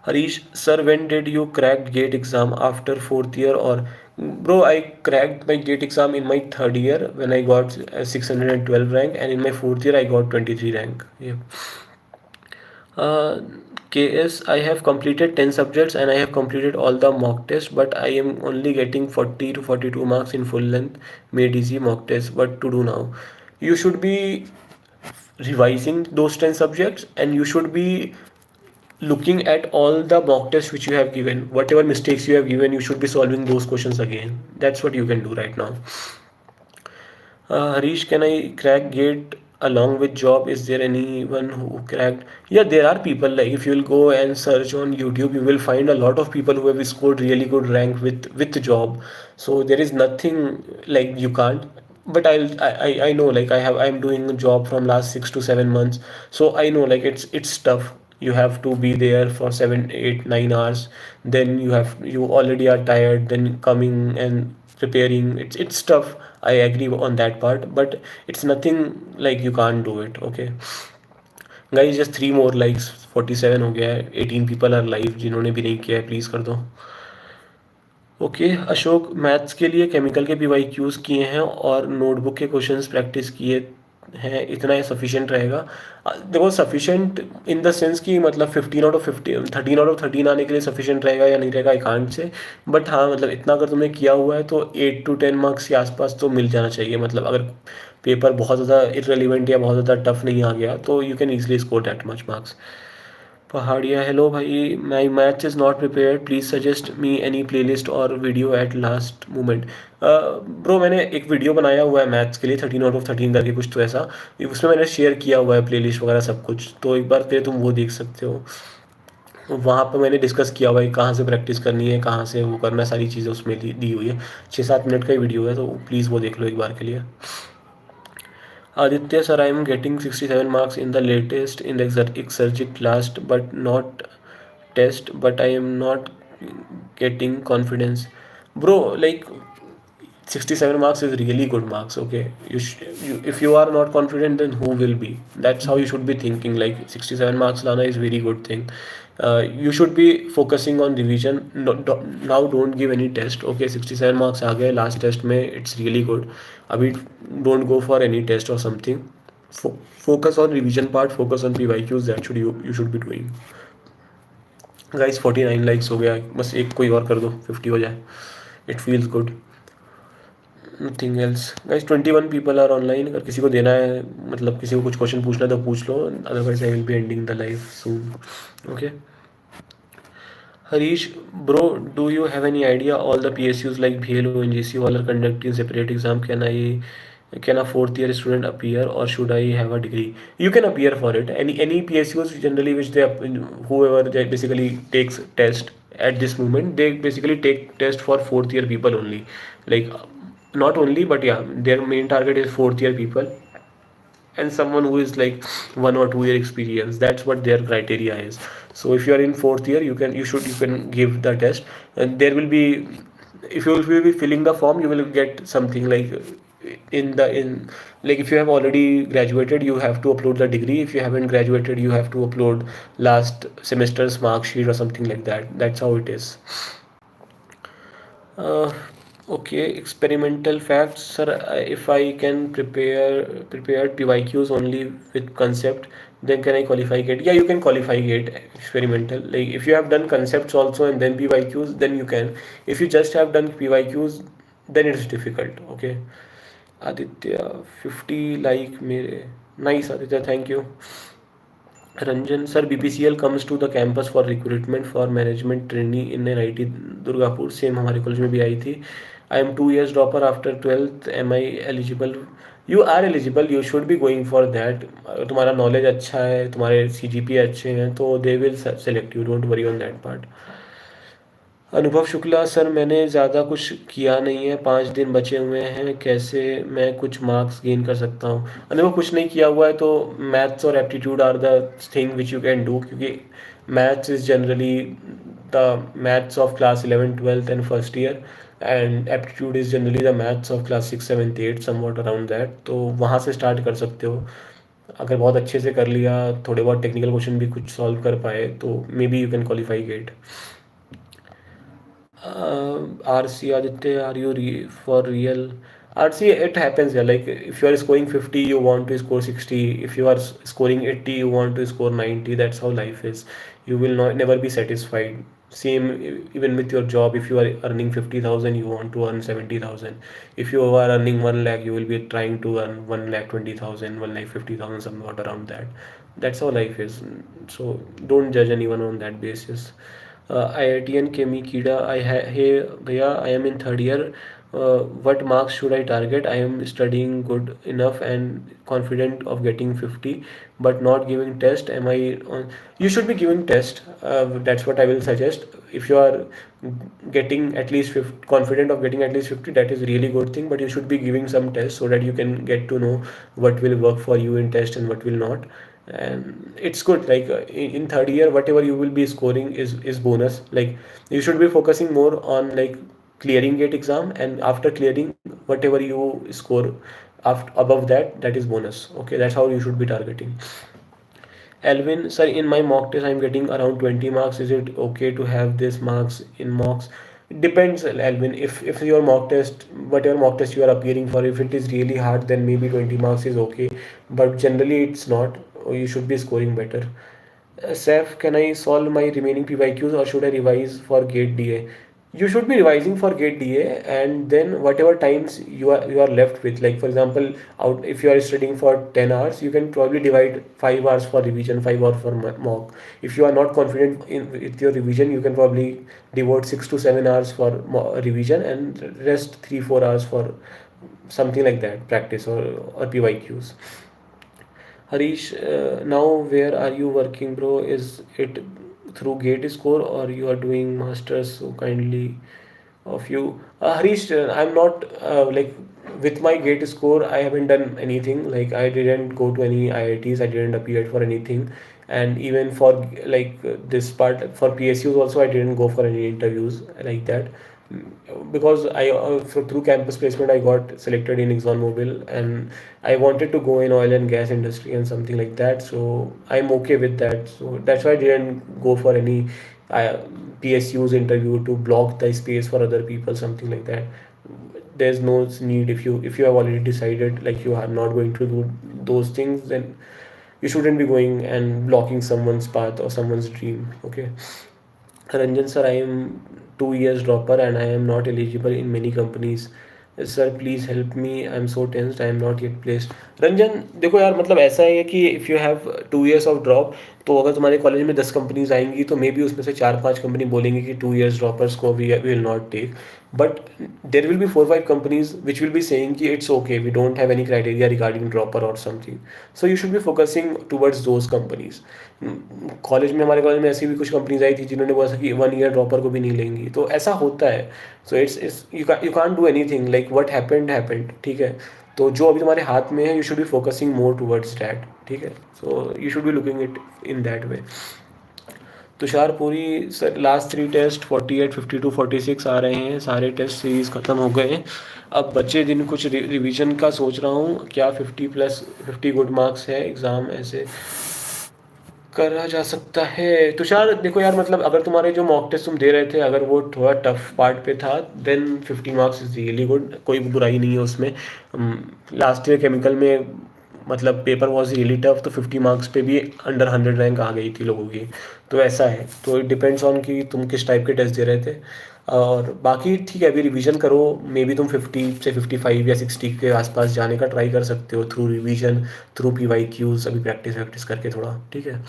Harish, sir, when did you crack GATE exam, after fourth year or Bro, I cracked my GATE exam in my third year when I got 612 rank, and in my fourth year I got 23 rank. Yeah. Uh, KS, I have completed 10 subjects and I have completed all the mock tests, but I am only getting 40 to 42 marks in full length made easy mock tests. What to do now? You should be revising those 10 subjects, and you should be looking at all the mock tests which you have given. Whatever mistakes you have given, you should be solving those questions again. That's what you can do right now. Harish, can I crack GATE along with job? Is there anyone who cracked? Yeah, there are people. Like if you'll go and search on YouTube, you will find a lot of people who have scored really good rank with the job. So there is nothing like you can't. But I know, like I'm doing a job from last 6 to 7 months, so I know like it's tough. You have to be there for 7, 8, 9 hours. Then you already are tired. Then coming and preparing, it's tough. I agree on that part, but it's nothing like you can't do it. Okay, guys, just 3 more likes. 47 हो गया है. 18 people are live जिन्होंने भी नहीं किया है, please कर दो. ओके अशोक, मैथ्स के लिए केमिकल के PYQs किए हैं और नोटबुक के क्वेश्चंस प्रैक्टिस किए हैं, इतना ही सफिशिएंट रहेगा. देखो सफिशिएंट इन द सेंस कि मतलब 15 आउट ऑफ 15, 13 आउट ऑफ 13 आने के लिए सफिशिएंट रहेगा या नहीं रहेगा, आई कांट से. बट हाँ, मतलब इतना अगर तुमने किया हुआ है तो 8 to 10 मार्क्स के आसपास तो मिल जाना चाहिए. मतलब अगर पेपर बहुत ज़्यादा इररिलेवेंट या बहुत ज़्यादा टफ नहीं आ गया तो you can easily score that much marks. Pahadiya, hello भाई, my maths is not prepared, please suggest me any playlist और video at last moment. Bro, मैंने एक वीडियो बनाया हुआ है मैथ्स के लिए, 13 आउट ऑफ 13 करके कुछ तो ऐसा. उसमें मैंने शेयर किया हुआ है प्लेलिस्ट वगैरह सब कुछ, तो एक बार फिर तुम वो देख सकते हो. वहाँ पर मैंने डिस्कस किया हुआ है कहाँ से प्रैक्टिस करनी है, कहाँ से वो करना है, सारी चीज़ें उसमें दी हुई है. 6-7 मिनट का ही वीडियो है, तो प्लीज़ वो देख लो एक बार के लिए. Aditya sir, I am getting 67 marks in the latest in the exergic last but not test, but I am not getting confidence. Bro, like 67 marks is really good marks. Okay, if you are not confident, then who will be? That's how you should be thinking. Like 67 marks lana is very good thing. You should be focusing on revision. No, now don't give any test. Okay, 67 marks आ गए last test में, it's really good. अभी don't go for any test or something. Focus on revision part. Focus on PYQs. That you should be doing. Guys, 49 likes हो गया. बस एक कोई और कर दो, 50 हो जाए. It feels good. Nothing else. Guys, 21 people are online. अगर किसी को देना है, मतलब किसी को कुछ क्वेश्चन पूछना है तो पूछ लो, otherwise I will be ending the live soon. Okay. Harish bro, do you have any idea all the PSUs like BLO and GC all are conducting separate exam? Can a fourth year student appear, or should I have a degree? You can appear for it. Any PSUs generally which whoever they basically takes test at this moment, they basically take test for fourth year people only. Like not only, but yeah, their main target is fourth year people and someone who is like 1 or 2 year experience. That's what their criteria is. So if you are in fourth year, you can give the test, and there will be, if you will be filling the form, you will get something like in like if you have already graduated, you have to upload the degree. If you haven't graduated, you have to upload last semester's mark sheet or something like that. That's how it is. uh, okay, experimental facts, sir. If I can prepare PYQs only with concept, then can I qualify GATE? Yeah, you can qualify GATE experimental. Like if you have done concepts also and then PYQs, then you can. If you just have done PYQs, then it's difficult. Okay. Aditya, 50 like mere. Nice, Aditya. Thank you. Ranjan sir, BPCL comes to the campus for recruitment for management trainee in NIT Durgapur. Same हमारे college में भी आई थी. I am 2 years dropper after 12th. Am I eligible? You are eligible. You should be going for that. तुम्हारा knowledge अच्छा है, तुम्हारे CGPA अच्छे हैं, तो they will select you. Don't worry on that part. Anubhav Shukla sir, मैंने ज़्यादा कुछ किया नहीं है, 5 दिन बचे हुए हैं, कैसे मैं कुछ मार्क्स गेन कर सकता हूँ? अनुभव, कुछ नहीं किया हुआ है तो मैथ्स और aptitude are the thing which you can do, क्योंकि maths is generally the maths of class 11th 12th and first year, and aptitude is generally the maths of class 6th 7th 8th, somewhat around that. तो वहाँ से start कर सकते हो. अगर बहुत अच्छे से कर लिया, थोड़े बहुत टेक्निकल क्वेश्चन भी कुछ सॉल्व कर पाए, तो maybe you can qualify GATE. RC Aditya, are you for real? RC, it happens, yeah. Like if you are scoring 50, you want to score 60. If you are scoring 80, you want to score 90. That's how life is. You will not never be satisfied. Same even with your job. If you are earning 50,000, you want to earn 70,000. If you are earning 1 lakh, you will be trying to earn 1 lakh 20,000, 1 lakh 50,000, somewhat around that. That's how life is. So don't judge anyone on that basis. IITN Kemi Kida, hey Bhaiya, I am in third year. What marks should I target? I am studying good enough and confident of getting 50, but not giving test. Am I on? You should be giving test. That's what I will suggest. If you are getting at least 50, confident of getting at least 50, that is really good thing. But you should be giving some tests so that you can get to know what will work for you in test and what will not. And it's good, like in third year whatever you will be scoring is bonus. Like you should be focusing more on like clearing gate exam, and after clearing whatever you score after above that, that is bonus. Okay, that's how you should be targeting. Alvin, sir, in my mock test, I'm getting around 20 marks. Is it okay to have this marks in mocks? Depends, Alvin. If your mock test, whatever mock test you are appearing for, if it is really hard, then maybe 20 marks is okay. But generally, it's not. You should be scoring better. Seth, can I solve my remaining PYQs or should I revise for GATE DA? You should be revising for GATE DA, and then whatever times you are left with, like for example, out if you are studying for 10 hours, you can probably divide 5 hours for revision, 5 hours for mock. If you are not confident in with your revision, you can probably devote 6 to 7 hours for revision and rest 3 4 hours for something like that, practice or PYQs. Harish, now where are you working, bro? Is it through Gate Score or you are doing masters? So kindly of you, Harish. I'm not like with my Gate Score. I haven't done anything. Like I didn't go to any IITs. I didn't appear for anything. And even for like this part for PSUs also, I didn't go for any interviews like that. Because through campus placement I got selected in ExxonMobil, and I wanted to go in oil and gas industry and something like that. So I'm okay with that. So that's why I didn't go for any uh, PSU's interview to block the space for other people, something like that. There's no need. If you have already decided like you are not going to do those things, then you shouldn't be going and blocking someone's path or someone's dream. Okay. Ranjan sir, I am 2 years dropper and I am not eligible in many companies. Sir please help me, I am so tensed, I am not yet placed. Ranjan देखो यार, मतलब ऐसा है कि if you have 2 years of drop, तो अगर तुम्हारे college में 10 कंपनीज आएंगी तो मे बी उसमें से 4-5 कंपनी बोलेंगी कि 2 years ड्रॉपर्स को we will not take. But there will be 4-5 companies which will be saying कि it's okay, we don't have any criteria regarding dropper और something. So you should be focusing towards those companies. College में, हमारे college में ऐसी भी कुछ companies आई थी जिन्होंने बोला कि 1 year ड्रॉपर को भी नहीं लेंगी. तो ऐसा होता है. So it's you can't do anything, like what happened happened. ठीक है. तो जो अभी तुम्हारे हाथ में है, you should be focusing more towards that. ठीक है. सो you should be looking it in that way. Tushar पूरी सर, लास्ट 3 टेस्ट 48, 52, 46 आ रहे हैं. सारे टेस्ट सीरीज ख़त्म हो गए हैं. अब बच्चे दिन कुछ रिवीजन का सोच रहा हूँ. क्या 50+50 गुड मार्क्स है एग्ज़ाम ऐसे करा जा सकता है? तुषार देखो यार, मतलब अगर तुम्हारे जो मॉक टेस्ट तुम दे रहे थे, अगर वो थोड़ा टफ पार्ट पे था, then 50 marks is really good. कोई बुराई नहीं है उसमें. लास्ट ईयर केमिकल में मतलब पेपर वॉज रियली टफ, तो 50 मार्क्स पे भी अंडर 100 रैंक आ गई थी लोगों की. तो ऐसा है. तो इट डिपेंड्स ऑन कि तुम किस टाइप के टेस्ट दे रहे थे. और बाकी ठीक है, अभी रिवीजन करो. मे बी तुम 50 से 55 या 60 के आसपास जाने का ट्राई कर सकते हो थ्रू रिवीजन, थ्रू PYQs, अभी प्रैक्टिस वैक्टिस करके थोड़ा. ठीक है.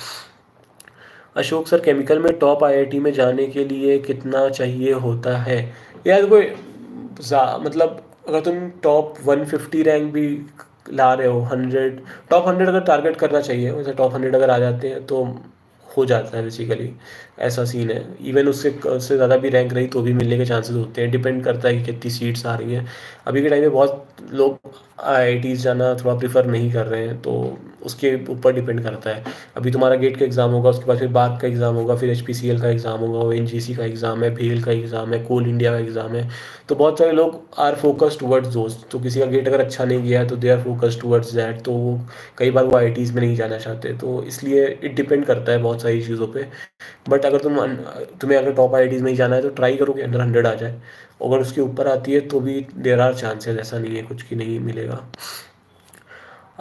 अशोक सर, केमिकल में टॉप IIT में जाने के लिए कितना चाहिए होता है? यार कोई मतलब अगर तुम टॉप 150 रैंक भी ला रहे हो, 100 टॉप 100 अगर टारगेट करना चाहिए, वैसे टॉप 100 अगर आ जाते हैं तो हो जाता है बेसिकली. ऐसा सीन है. इवन उससे ज़्यादा भी रैंक रही तो भी मिलने के चांसेस होते हैं. डिपेंड करता है कि कितनी सीट्स आ रही हैं. अभी के टाइम में बहुत लोग आईआईटीज़ जाना थोड़ा प्रेफर नहीं कर रहे हैं, तो उसके ऊपर डिपेंड करता है। अभी तुम्हारा गेट का एग्ज़ाम होगा, उसके बाद फिर बाक का एग्ज़ाम होगा, फिर एचपीसीएल का एग्ज़ाम होगा, ओएनजीसी का एग्ज़ाम है, भेल का एग्ज़ाम है, कोल इंडिया का एग्ज़ाम है। तो बहुत सारे लोग आर फोकस्ड टुवर्ड्स दोस्त, तो किसी का गेट अगर अच्छा नहीं गया है तो they are focused towards that, तो वो कई बार वो आईआईटीज़ में नहीं जाना चाहते, तो इसलिए इट डिपेंड करता है बहुत सारी चीज़ों पे। बट अगर तुम्हें अगर टॉप आईआईटीज़ में ही जाना है तो ट्राई करो कि अंडर 100 आ जाए। अगर उसके ऊपर आती है तो भी देयर आर चांसेस, ऐसा नहीं है कुछ कि नहीं मिलेगा।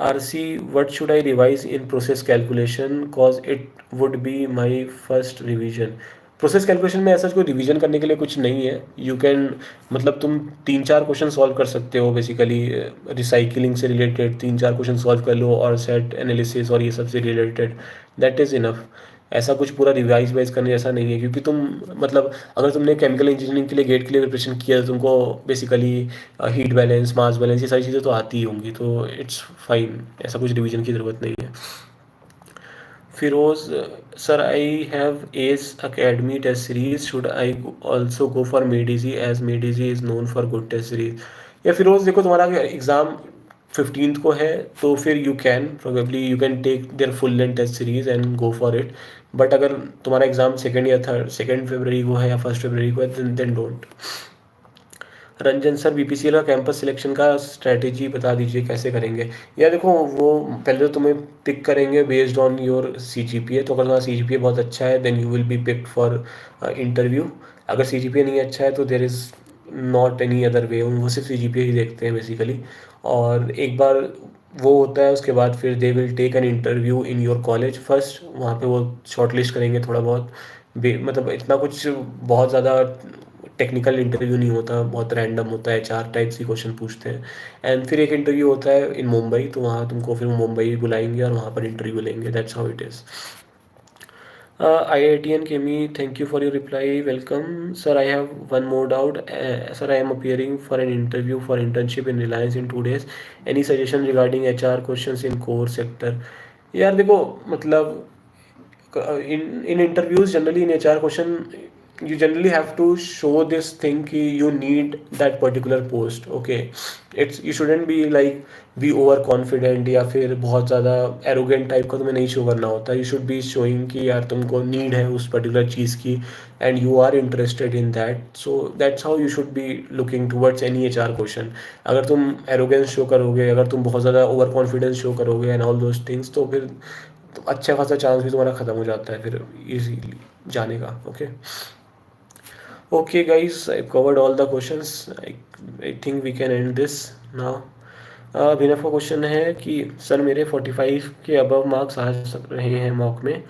RC, what should I revise in process calculation? Cause it would be my first revision. Process calculation में ऐसा कोई रिवीजन करने के लिए कुछ नहीं है। यू कैन, मतलब तुम 3-4 क्वेश्चन सॉल्व कर सकते हो बेसिकली, रिसाइकलिंग से रिलेटेड 3-4 क्वेश्चन सॉल्व कर लो और सेट एनालिसिस और ये सब से रिलेटेड, दैट इज़ इनफ। ऐसा कुछ पूरा रिवाइज वाइज करने जैसा नहीं है, क्योंकि तुम, मतलब अगर तुमने केमिकल इंजीनियरिंग के लिए गेट के लिए प्रिपरेशन किया तो तुमको basically heat balance, mass balance, ये सारी चीज़ें तो आती ही होंगी, तो इट्स फाइन, ऐसा कुछ रिवीजन की ज़रूरत नहीं है। Firoz sir, I have ACE academy test series, should I also go for made easy as made easy is known for good test series? या फिरोज देखो, तुम्हारा एग्ज़ाम 15th को है, तो फिर you can probably you can take their full length test series and go for it. But अगर तुम्हारा exam second या थर्ड, 2 फरवरी को है या 1 फरवरी को है, then don't. Ranjan sir, BPCL का कैंपस सिलेक्शन का स्ट्रैटेजी बता दीजिए, कैसे करेंगे? या देखो, वो पहले तो तुम्हें पिक करेंगे बेस्ड ऑन योर सीजीपीए, तो अगर तुम्हारा सीजीपीए बहुत अच्छा है then you will be picked for interview. अगर सीजीपीए नहीं अच्छा है तो there is not any other way, वो सिर्फ सीजीपीए ही देखते हैं बेसिकली। और एक बार वो होता है उसके बाद फिर they will take an interview in your college first, वहाँ पे वो शॉर्टलिस्ट करेंगे थोड़ा बहुत। मतलब इतना कुछ बहुत ज़्यादा टेक्निकल इंटरव्यू नहीं होता, बहुत रैंडम होता है, 4 टाइप्स की क्वेश्चन पूछते हैं। एंड फिर एक इंटरव्यू होता है इन मुंबई, तो वहाँ तुमको फिर मुंबई बुलाएंगे और वहाँ पर इंटरव्यू लेंगे, that's how it is. IITN Kemi, thank you for your reply. Welcome. Sir, I have one more doubt. Sir, I am appearing for an interview for internship in Reliance in 2 days. Any suggestion regarding HR questions in core sector? यार देखो, मतलब in interviews generally, in HR question, you generally have to show this thing कि you need that particular post. Okay, it's, you shouldn't be like be over confident या फिर बहुत ज़्यादा arrogant type का तुम्हें नहीं शो करना होता। You should be showing कि यार तुमको need है उस particular चीज़ की and you are interested in that, so that's how you should be looking towards any HR question. अगर तुम arrogance शो करोगे, अगर तुम बहुत ज़्यादा over confidence शो करोगे and all those things, तो फिर तो अच्छा खासा चांस भी तुम्हारा ख़त्म हो जाता है फिर इजीली जाने का। Okay, okay guys, I covered all the questions, I think we can end this now. Abhinav का क्वेश्चन है कि सर मेरे 45 के अबव मार्क्स आ रहे हैं मॉक में,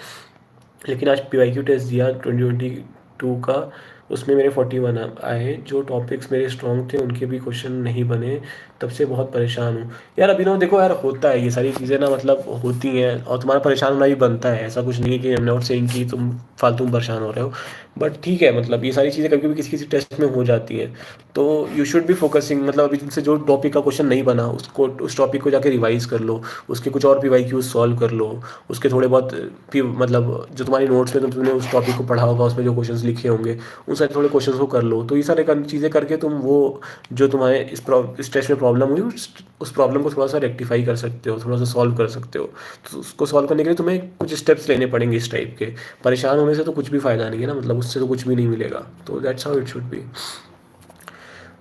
लेकिन आज पीवाईक्यू टेस्ट दिया 2022 का, उसमें मेरे 41 आए, जो टॉपिक्स मेरे स्ट्रॉन्ग थे उनके भी क्वेश्चन नहीं बने, तब से बहुत परेशान हूँ। यार अभिनव देखो यार, होता है ये सारी चीज़ें ना, मतलब होती हैं, और तुम्हारा परेशान होना भी बनता है, ऐसा कुछ नहीं है कि आई एम नॉट सेइंग कि तुम फालतू में परेशान हो रहे हो। बट ठीक है, मतलब ये सारी चीज़ें कभी कभी किसी किसी टेस्ट में हो जाती हैं, तो यू शुड बी फोकसिंग, मतलब अभी तुमसे जो टॉपिक का क्वेश्चन नहीं बना उसको, उस टॉपिक को जाके रिवाइज कर लो, उसके कुछ और पीवाईक्यूज सॉल्व कर लो, उसके थोड़े बहुत मतलब जो तुम्हारी नोट्स में तुमने उस टॉपिक को पढ़ा होगा उसमें जो क्वेश्चंस लिखे होंगे उन सारे थोड़े क्वेश्चंस को कर लो। तो ये सारे चीज़ें करके तुम वो जो तुम्हारे इस टेस्ट में प्रॉब्लम हुई उस प्रॉब्लम को थोड़ा सा रेक्टिफाई कर सकते हो, थोड़ा सा सॉल्व कर सकते हो। तो उसको सॉल्व करने के लिए तुम्हें कुछ स्टेप्स लेने पड़ेंगे इस टाइप के। परेशान होने से तो कुछ भी फ़ायदा नहीं है ना, मतलब उससे तो कुछ भी नहीं मिलेगा, तो that's how it should be.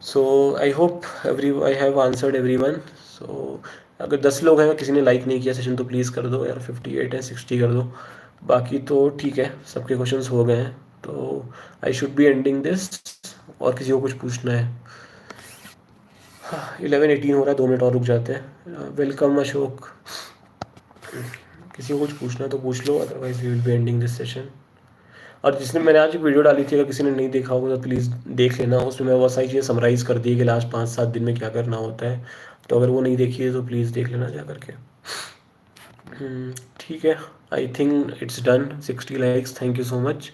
So I hope I have answered everyone. So अगर 10 लोग हैं, किसी ने लाइक नहीं किया सेशन तो प्लीज़ कर दो यार, 58 है, 60 कर दो। बाकी तो ठीक है, सबके क्वेश्चंस हो गए हैं, तो I should be ending this. और किसी को कुछ पूछना है? 11:18 हो रहा है, 2 मिनट और रुक जाते हैं। वेलकम अशोक, किसी को कुछ पूछना है तो पूछ लो, otherwise we will be ending this session. और जिसने, मैंने आज एक वीडियो डाली थी, अगर किसी ने नहीं देखा होगा तो प्लीज़ देख लेना, उसमें मैं बहुत सारी चीज़ें समराइज़ कर दी है कि लास्ट 5-7 दिन में क्या करना होता है, तो अगर वो नहीं देखी है तो प्लीज़ देख लेना जा करके। ठीक है, I think it's done, 60 likes, thank you so much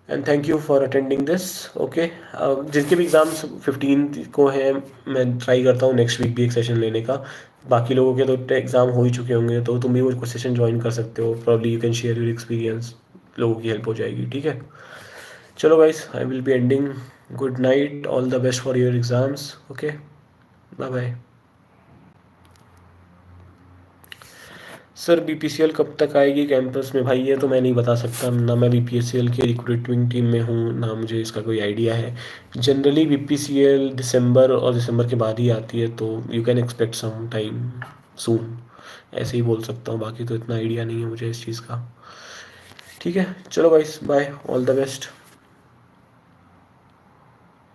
and thank you for attending this. Okay, जिनके भी एग्ज़ाम्स 15 को हैं, मैं ट्राई करता हूँ नेक्स्ट वीक भी एक सेशन लेने का। बाकी लोगों के तो एग्ज़ाम हो ही चुके होंगे, तो तुम भी वो सेशन ज्वाइन कर सकते हो, probably you can share your experience, लोगों की हेल्प हो जाएगी। ठीक है, चलो guys, I will be ending. Good night, all the best for your exams. Okay, bye bye. Sir BPCL कब तक आएगी कैंपस में भाई, ये तो मैं नहीं बता सकता, ना मैं बीपीसीएल के रिक्रूटमेंट टीम में हूँ, ना मुझे इसका कोई आइडिया है। जनरली बीपीसीएल दिसंबर और दिसंबर के बाद ही आती है, तो you can expect some time soon, ऐसे ही बोल सकता हूँ, बाकी तो इतना आइडिया नहीं है मुझे इस चीज़ का। ठीक है, चलो guys, bye, all the best.